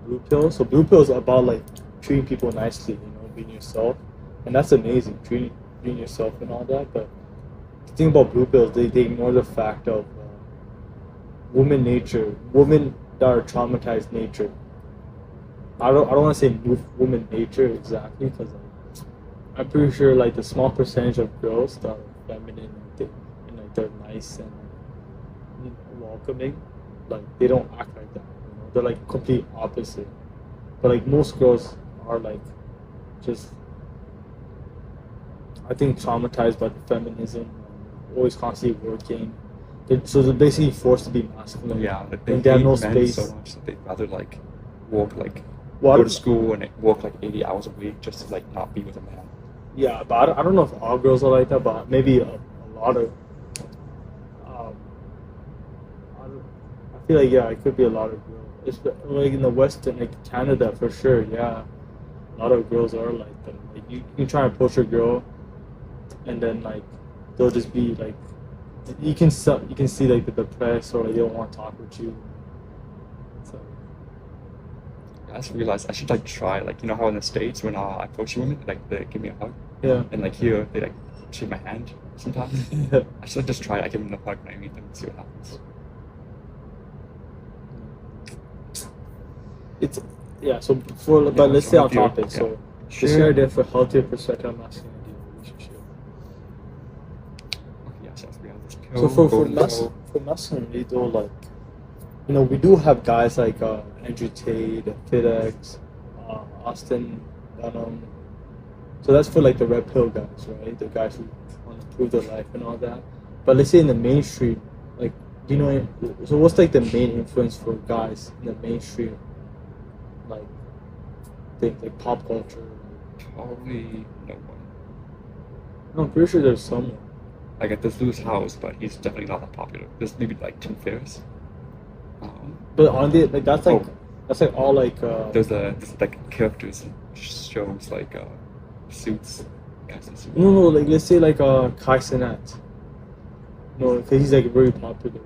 blue pill. So blue pill is about like treating people nicely, being yourself, and that's amazing, treating yourself and all that. But the thing about blue pills, they ignore the fact of women that are traumatized nature. I don't want to say woman nature exactly, because I'm pretty sure like the small percentage of girls that are feminine and like they're nice and welcoming, like they don't act like that. They're like complete opposite. But like most girls are like just, I think, traumatized by the feminism, always constantly working. So they're basically forced to be masculine. Yeah, like and they have no space. So much that they'd rather like work like Well, go to school and work like 80 hours a week just to like not be with a man. Yeah, but I don't know if all girls are like that, but maybe a lot of. I feel like it could be a lot of girls. It's like in the Western, like Canada for sure. Yeah, a lot of girls are like that. Like you can try and approach a girl, and then like they'll just be like, you can see like they're depressed or like they don't want to talk with you. So. I just realized I should like try, like, how in the States when I approach women, like they give me a hug. Yeah. And like here they like shake my hand sometimes. Yeah. I should just try. I give them a hug when I meet them and see what happens. But let's stay on topic. Yeah. So, share idea for healthier perspective on masculinity in a relationship. Okay, yeah, so we have this So pill, for golden pill. masculinity though, like, we do have guys like Andrew Tate, FitX, Austin Dunham. So that's for like the red pill guys, right? The guys who want to improve their life and all that. But let's say in the mainstream, like, so what's like the main influence for guys in the mainstream, like, like pop culture? Probably no one. No, I'm pretty sure there's someone. Like there's Lewis Howes, but he's definitely not that popular. There's maybe like Tim Ferriss. But aren't they like that's like all like there's like characters in shows like Suits, guys in Suits. no, like let's say like Kai Cenat. No, because he's like very popular.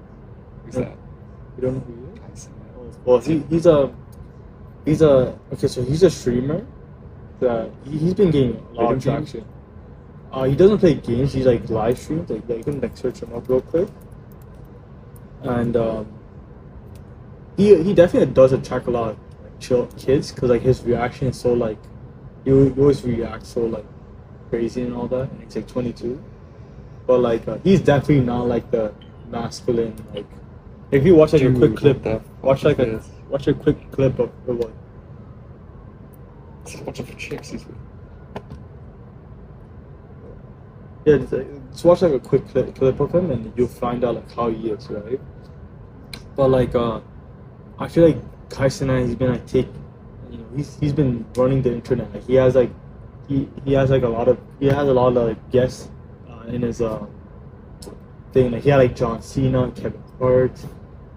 Who's that? You don't know who he is? Guys in Well, he's a streamer. That he's been getting a lot of traction. He doesn't play games. He's like live streams. Like you can like search him up real quick. And he definitely does attract a lot of like chill kids because like his reaction is so like he always reacts so like crazy and all that. And he's like 22, but like he's definitely not like the masculine like. If you watch like a quick clip, watch a quick clip of what. It's a bunch of chicks he's with. Yeah, just watch like a quick clip of him and you'll find out like how he is, right? But like I feel like Kai Cenat, he's been like he's been running the internet. Like he has a lot of like guests in his thing. Like he had like John Cena, Kevin Hart,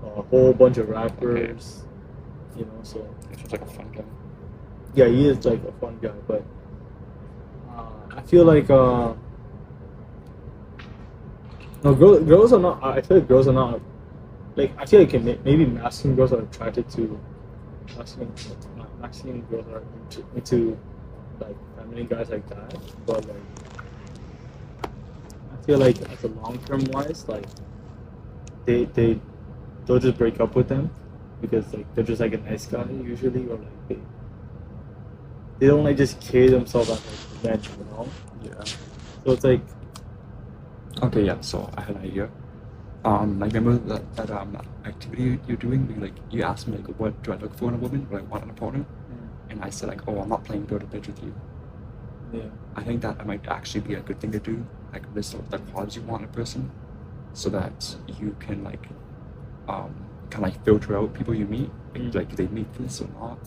a whole bunch of rappers. Okay. So He's like a fun guy. yeah, he is like a fun guy, but I feel like no, girls are not. I feel like girls are not. Like I feel like maybe masculine girls are attracted to masculine girls are into like feminine guys like that. But like I feel like as a long term wise, like they'll just break up with them because like they're just like a nice guy usually, or like they don't like just carry themselves as like men, Yeah. So it's like. Okay, yeah. So I had an idea. Like remember that activity you're doing? Like you asked me like, what do I look for in a woman? What I want in a partner? And I said like, oh, I'm not playing build a bitch with you. Yeah. I think that might actually be a good thing to do. Like list the qualities you want in a person, so that you can like, kind of like filter out people you meet. Like do they meet this or not?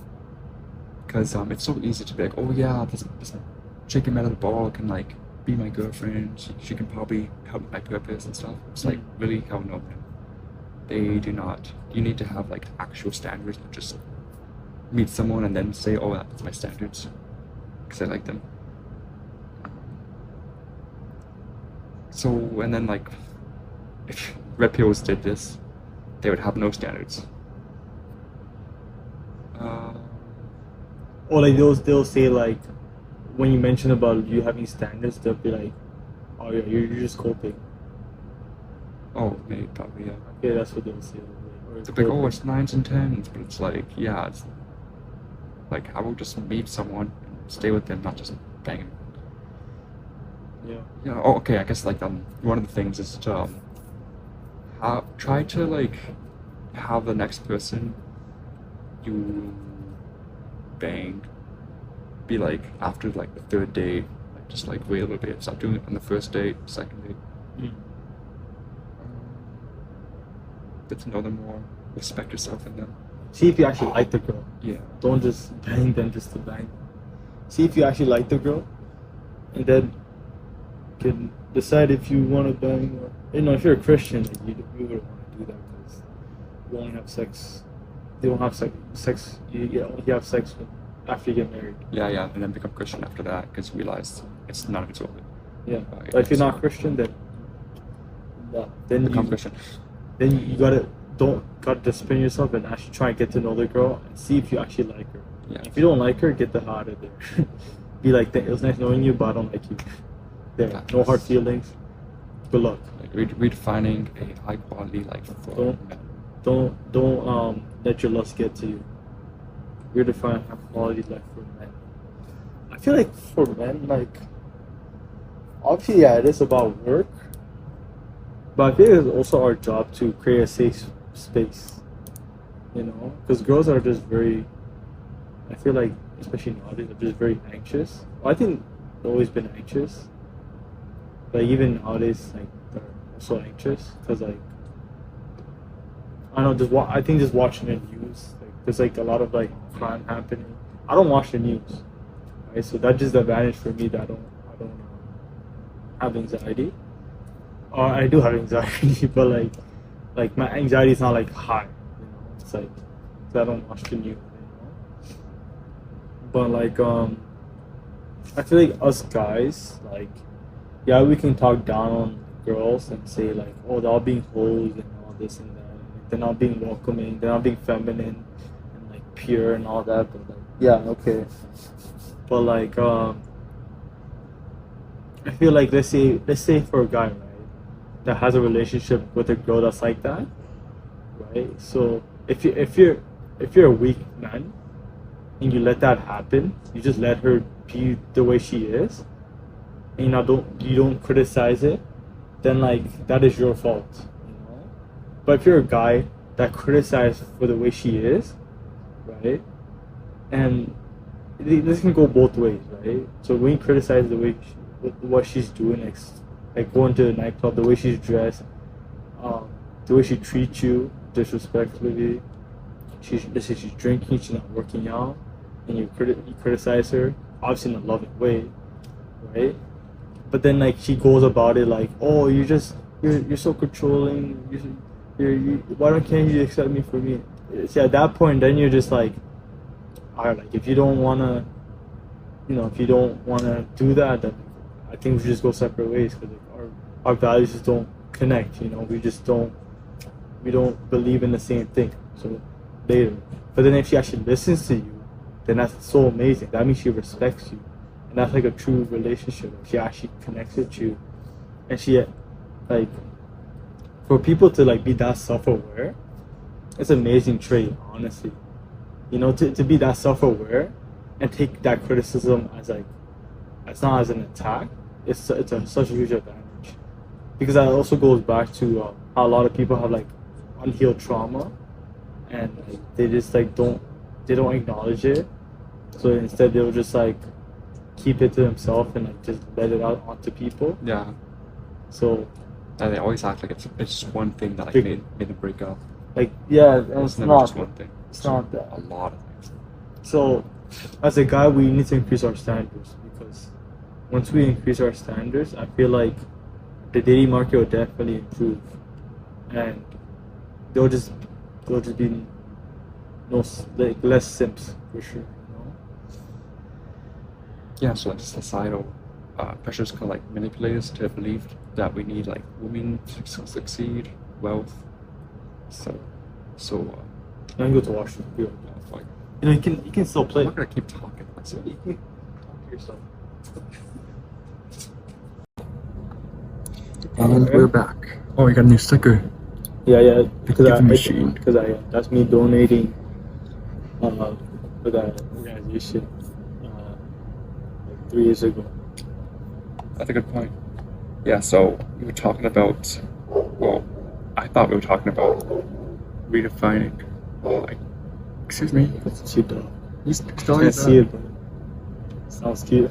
Because it's so easy to be like, oh yeah, this Chick and Metal Ball can like be my girlfriend. She can probably help my purpose and stuff. It's like really hell no, man. They do not. You need to have like actual standards, not just meet someone and then say, oh, that's my standards, because I like them. So, and then like, if Red Pills did this, they would have no standards. Or like they'll say like, when you mention about you having standards, they'll be like, oh yeah, you're just coping. Oh, maybe, probably, yeah. Yeah, that's what they'll say. It's like, oh, it's 9s and 10s, but it's like, yeah, it's like, I will just meet someone and stay with them, not just bang them. Yeah. Yeah. Oh, okay. I guess like one of the things is to try to like have the next person you bang be like after like the third date, like just like wait a little bit, stop doing it on the first date, second date. Get to know them more, respect yourself in them. See if you actually like the girl. Yeah. Don't just bang them just to bang them. See if you actually like the girl, and then you can decide if you want to bang or, you know, if you're a Christian, like you wouldn't want to do that because you only have sex. They don't have sex. You only have sex after you get married. Yeah, and then become Christian after that because you realize it's none of it's worth it. Yeah, but if you're not Christian, then become Christian. Then you gotta discipline yourself and actually try and get to know the girl and see if you actually like her. Yeah. If you don't like her, get the hell out of there. Be like, it was nice knowing you, but I don't like you. There, no hard feelings. Good luck. Like redefining a high quality life for men. Don't let your lust get to you. Redefine a high quality life for men. I feel like for men, like, obviously, yeah, it is about work. But I think it's also our job to create a safe space, you know? Because girls are just very, I feel like, especially nowadays, they're just very anxious. Well, I think they've always been anxious. But even nowadays, like, they're also anxious. Because, like, I don't know, I think just watching the news, like, there's, like, a lot of, like, crime happening. I don't watch the news, right? So that's just the advantage for me that I don't have anxiety. I do have anxiety, but like my anxiety is not like high, you know. It's like, so I don't watch the news, you know. But like I feel like us guys, like, yeah, we can talk down on girls and say like, oh, they're all being hoes and all this and that. Like, they're not being welcoming, they're not being feminine and like pure and all that. But like, yeah, okay. But like I feel like let's say for a guy, right, that has a relationship with a girl that's like that, right? So if you're a weak man and you let that happen, you just let her be the way she is, and you don't criticize it, then like that is your fault, you know. But if you're a guy that criticizes for the way she is, right, and this can go both ways, right? So when you criticize the way what she's doing, like going to the nightclub, the way she's dressed, the way she treats you disrespectfully, she's drinking, she's not working out, and you criticize her, obviously in a loving way, right? But then like she goes about it like, oh, you're so controlling, can't you accept me for me? See, at that point, then you're just like, alright, like if you don't wanna do that, then I think we should just go separate ways, because like, our values just don't connect, you know. We don't believe in the same thing. So later, but then if she actually listens to you, then that's so amazing. That means she respects you, and that's like a true relationship. If she actually connects with you, and she like, for people to like be that self-aware, it's an amazing trait, honestly. You know, to be that self-aware and take that criticism as like, it's not as an attack. It's such a huge advantage, because that also goes back to how a lot of people have like unhealed trauma, and like, they just like don't acknowledge it. So instead they'll just like keep it to themselves and like just let it out onto people. Yeah. So they always act like it's just one thing that like made them break up. Like, yeah, and it's never not just one thing. It's not that. A lot of things. So as a guy, we need to increase our standards, because once we increase our standards, I feel like the dating market will definitely improve, and there'll just be like less simps for sure. Yeah, so like societal pressures kind of like manipulate us to believe that we need like women to succeed, wealth. So I can go to Washington. like, You can still play. I'm not gonna keep talking to myself. You can talk to yourself. And we're back. Oh, you got a new sticker. Yeah, gift machine. because that's me donating for that organization like 3 years ago. That's a good point. Yeah, so we were talking about, well, I thought we were talking about redefining, excuse me, That's a cute dog. you I can't see it, but it sounds cute.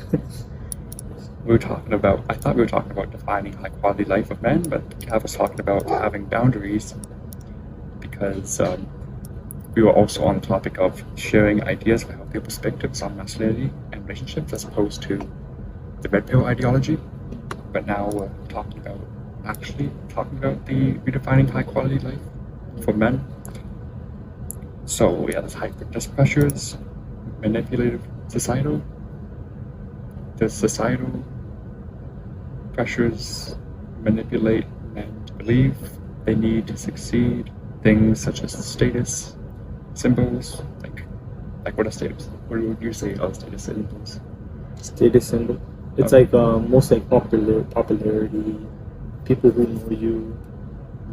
I thought we were talking about defining high quality life of men, but Cav was talking about having boundaries because we were also on the topic of sharing ideas for healthier perspectives on masculinity and relationships as opposed to the red pill ideology. But now we're actually talking about the redefining high quality life for men. So yeah, there's high fitness pressures, manipulative societal. There's societal pressures manipulate men to believe they need to succeed. Things such as status symbols, like what are status? What would you say are status symbols? Status symbol. It's like most like popularity, people who know you,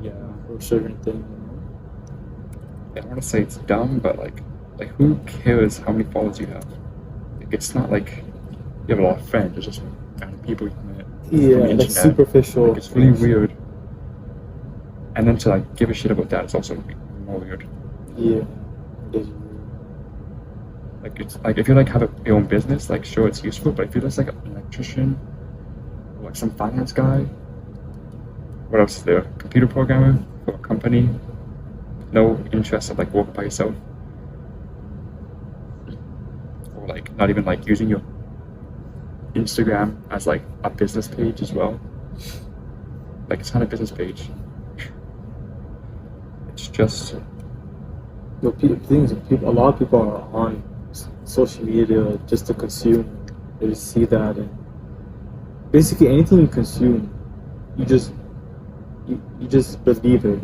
Yeah. or certain thing. I don't want to say it's dumb, but like who cares how many followers you have? Like, it's not like you have a lot of friends. It's just random people you met. Yeah, the like internet. superficial. Like, it's really weird. And then to like give a shit about that is also more weird. Yeah, it is weird. Like it's like if you like have your own business, like sure it's useful, but if you're just like an electrician or like some finance guy, what else is there? Computer programmer for a company, no interest of like work by yourself, or like not even like using your Instagram as like a business page as well. Like it's not a business page. It's just A lot of people are on social media just to consume. They just see that, and basically anything you consume, you just believe it.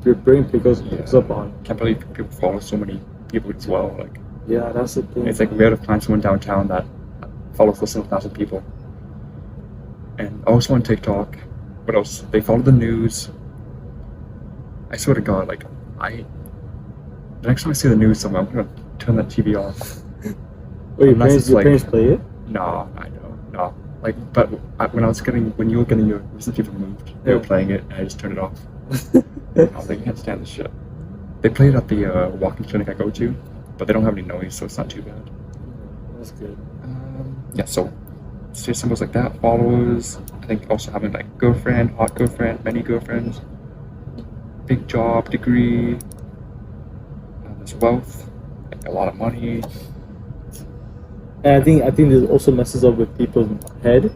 Your brain picks up on. can't believe people follow so many people as well. Like Yeah, that's the thing. it's like rare to find someone downtown that follows less than 1,000 people. And also on TikTok, what else? They follow the news. I swear to God, like the next time I see the news somewhere, I'm gonna turn that TV off. Wait, Unless your it's parents play it? No, I don't. No. Like, but when you were getting your recent people moved, they were Yeah. playing it, and I just turned it off. I was like, I can't stand this shit. They play it at the walking clinic I go to, but they don't have any noise, so it's not too bad. That's good. Yeah, so status symbols like that, followers. I think also having like girlfriend, hot girlfriend, many girlfriends, big job, degree, there's wealth, like a lot of money. And I think this also messes up with people's head,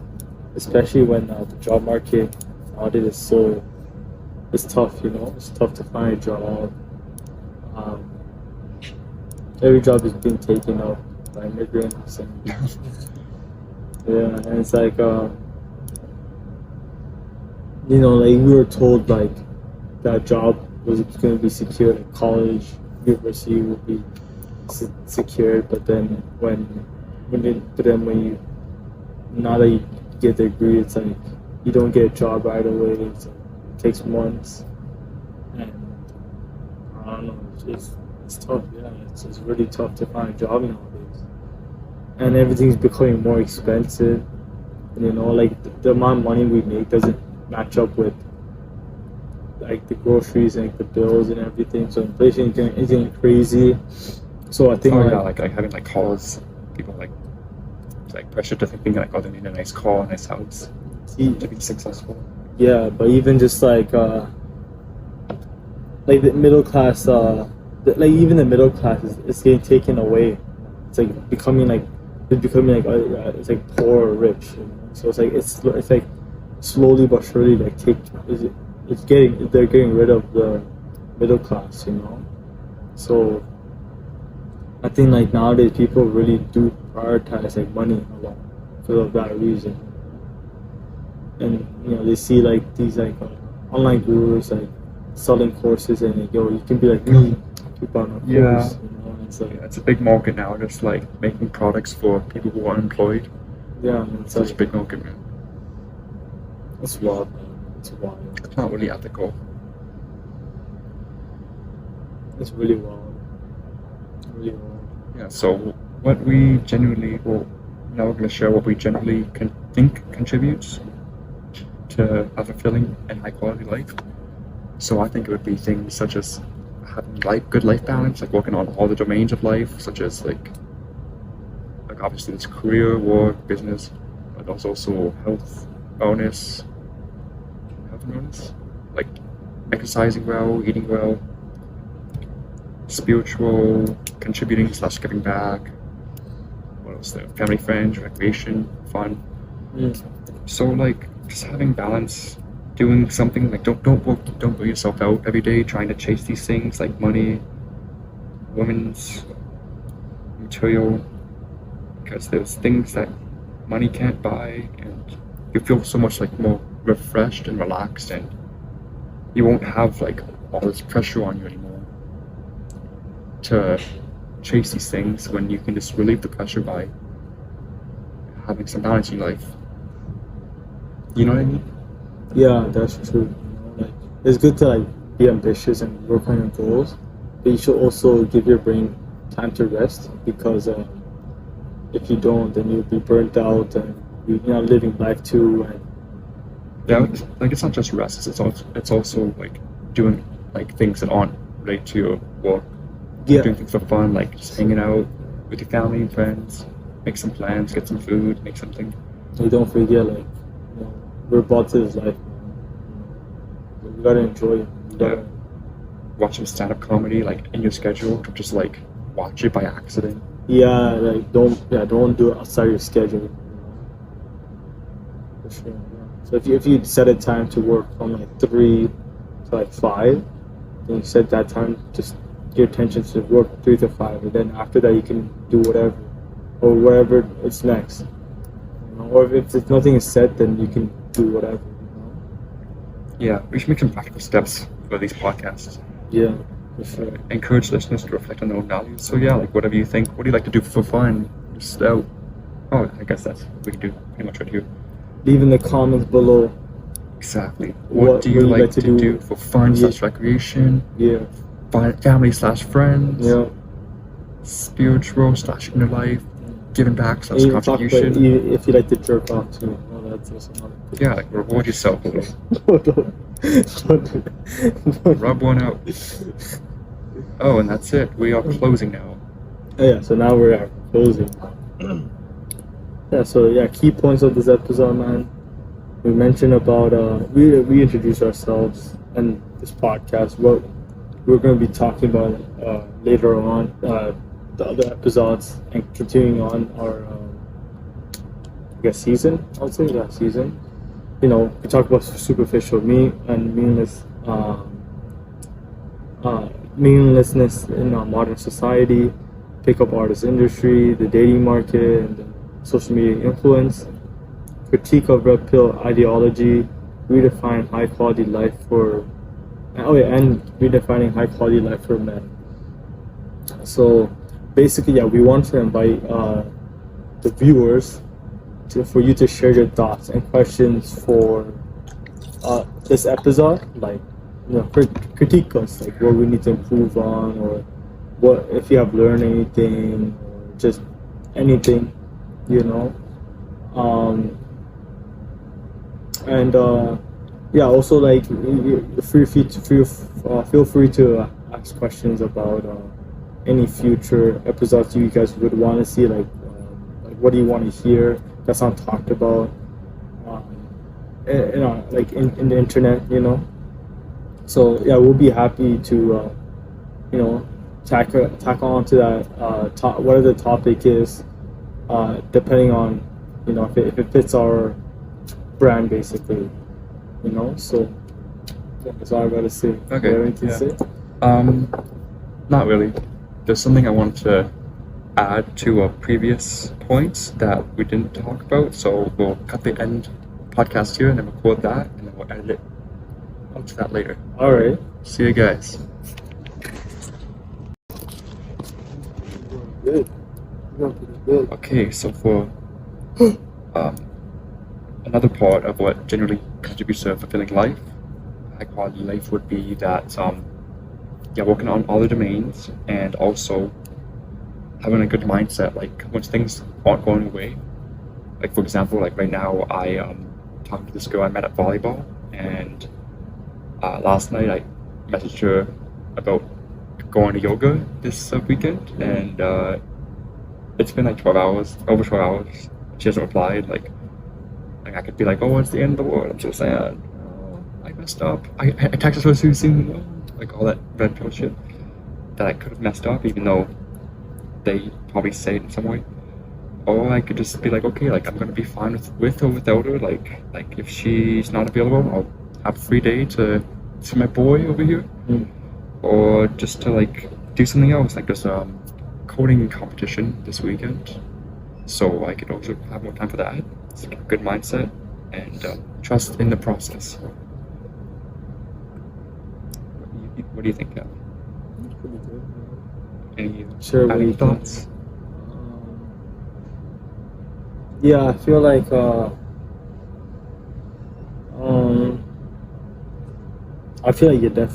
especially when the job market nowadays it's tough. It's tough to find a job. Every job is being taken up by immigrants, and yeah, and it's like like we were told like that job was going to be secured at college, university will be secured, but then when you now that you get the degree, it's like you don't get a job right away. It's like, it takes months, and I don't know. It's tough. Yeah, it's really tough to find a job nowadays, and everything's becoming more expensive. And like the amount of money we make doesn't match up with like the groceries and like, the bills and everything. So inflation is getting crazy. So I think like having like calls, people like pressure to thinking like, oh, they need a nice car, a nice house to be successful. Yeah, but even just like the middle class, even the middle class is getting taken away. It's like becoming like it's becoming like it's like poor or rich. You know? So it's like slowly but surely like it's getting they're getting rid of the middle class. You know, so I think like nowadays people really do prioritize like money a lot because of that reason. And you know they see like these like online gurus like selling courses and like, yo, you can be like me, keep on a Yeah. course. You know, and it's like It's a big market now, just like making products for people who are unemployed. yeah, and it's Such a like big market, man. it's wild, man. It's wild. It's not really ethical. It's really wild. Really wild. Yeah, so what we genuinely, well, now we're going to share what we generally think contributes to a fulfilling and high quality life. So I think it would be things such as having good life balance, like working on all the domains of life, such as like obviously this career, work, business, but also health, wellness, like exercising well, eating well, spiritual, contributing / giving back. What else there? Family, friends, recreation, fun. So like just having balance, doing something like don't put yourself out every day trying to chase these things like money, women's, material, because there's things that money can't buy, and you feel so much like more refreshed and relaxed, and you won't have like all this pressure on you anymore to chase these things when you can just relieve the pressure by having some balance in your life. You know what I mean? Yeah, that's true. You know, like it's good to like be ambitious and work on your goals, but you should also give your brain time to rest because if you don't, then you'll be burnt out and you're not living life too. And Yeah, like it's not just rest. It's also like doing like things that aren't related to your work. yeah, Doing things for fun, like just hanging out with your family and friends, make some plans, get some food, make something. you don't forget like you know, we're brought to this life, man. You know, you gotta enjoy it. You gotta, Watch some stand-up comedy like in your schedule. Don't just like watch it by accident. yeah, like don't do it outside your schedule. You know? For sure. Yeah. So if you set a time to work from like 3 to like 5, then you set that time just your attention to work 3 to 5, and then after that you can do whatever or whatever it's next. You know? Or if nothing is set, then you can do whatever. Yeah, we should make some practical steps for these podcasts. Yeah, for sure. Encourage listeners to reflect on their own values. So yeah, like whatever you think. What do you like to do for fun? Just oh, I guess that's what we can do pretty much right here. Leave in the comments below. Exactly. What do you like to do for fun / recreation? Yeah, Family / friends? yeah. Spiritual / inner life? Giving back / And even talk about contribution? if you like to jerk off too. Oh, that's also another good. Yeah, like reward yourself a little. Don't do that. Rub one out. Oh, and that's it. We are closing now. Yeah, so now we're at closing. Yeah, so yeah, key points of this episode, man. We mentioned about we introduced ourselves and this podcast. What we're going to be talking about later on, the other episodes, and continuing on our I guess season. I would say that season. You know, we talk about superficial meaninglessness in our modern society, pickup artist industry, the dating market, and the social media influence, critique of red pill ideology, redefine high quality life for, and redefining high quality life for men. So basically, yeah, we want to invite the viewers for you to share your thoughts and questions for this episode, like critique us, like what we need to improve on, or what if you have learned anything, or just anything, you know. And also like feel free to ask questions about any future episodes you guys would want to see, like what do you want to hear that's not talked about, like in the internet, you know. So yeah, we'll be happy to tackle onto that whatever the topic is, depending on, if it fits our brand, basically, so that's all I gotta say. Okay, You have anything to yeah. say? Not really. There's something I want to add to our previous points that we didn't talk about, so we'll cut the end podcast here and then record that, and then we'll edit it onto that later. All right. See you guys. Good. You're pretty good. Okay, so for another part of what generally contributes to a fulfilling life, high quality life, would be that working on all the domains and also having a good mindset. Like when things aren't going away, like for example, like right now I talking to this girl I met at volleyball, and last night I messaged her about going to yoga this weekend, and it's been like 12 hours, over 12 hours. She hasn't replied. Like I could be like, oh, it's the end of the world, I'm so sad. Oh, I messed up. I texted her too soon. Like all that red pill shit that I could have messed up, even though they probably say it in some way. Or I could just be like, okay, like I'm gonna be fine with or without her. Like if she's not available, I'll have a free day to see my boy over here, or just to like do something else. Like there's a coding competition this weekend, so I could also have more time for that. It's a good mindset and trust in the process. What do you think, Kev? Pretty good. Any Sure. adding thoughts? Yeah, I feel like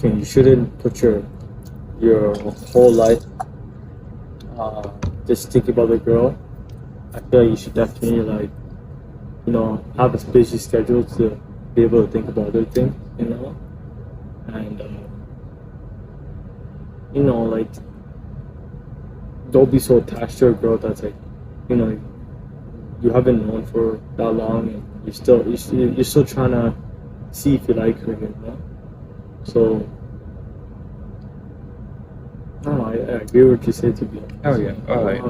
you shouldn't put your whole life just thinking about the girl. I feel like you should definitely have a busy schedule to be able to think about other things, and like don't be so attached to a girl that's like you haven't known for that long, and you're still trying to see if you like her, So I don't know. I agree with what you said, to be honest. Oh yeah. All right.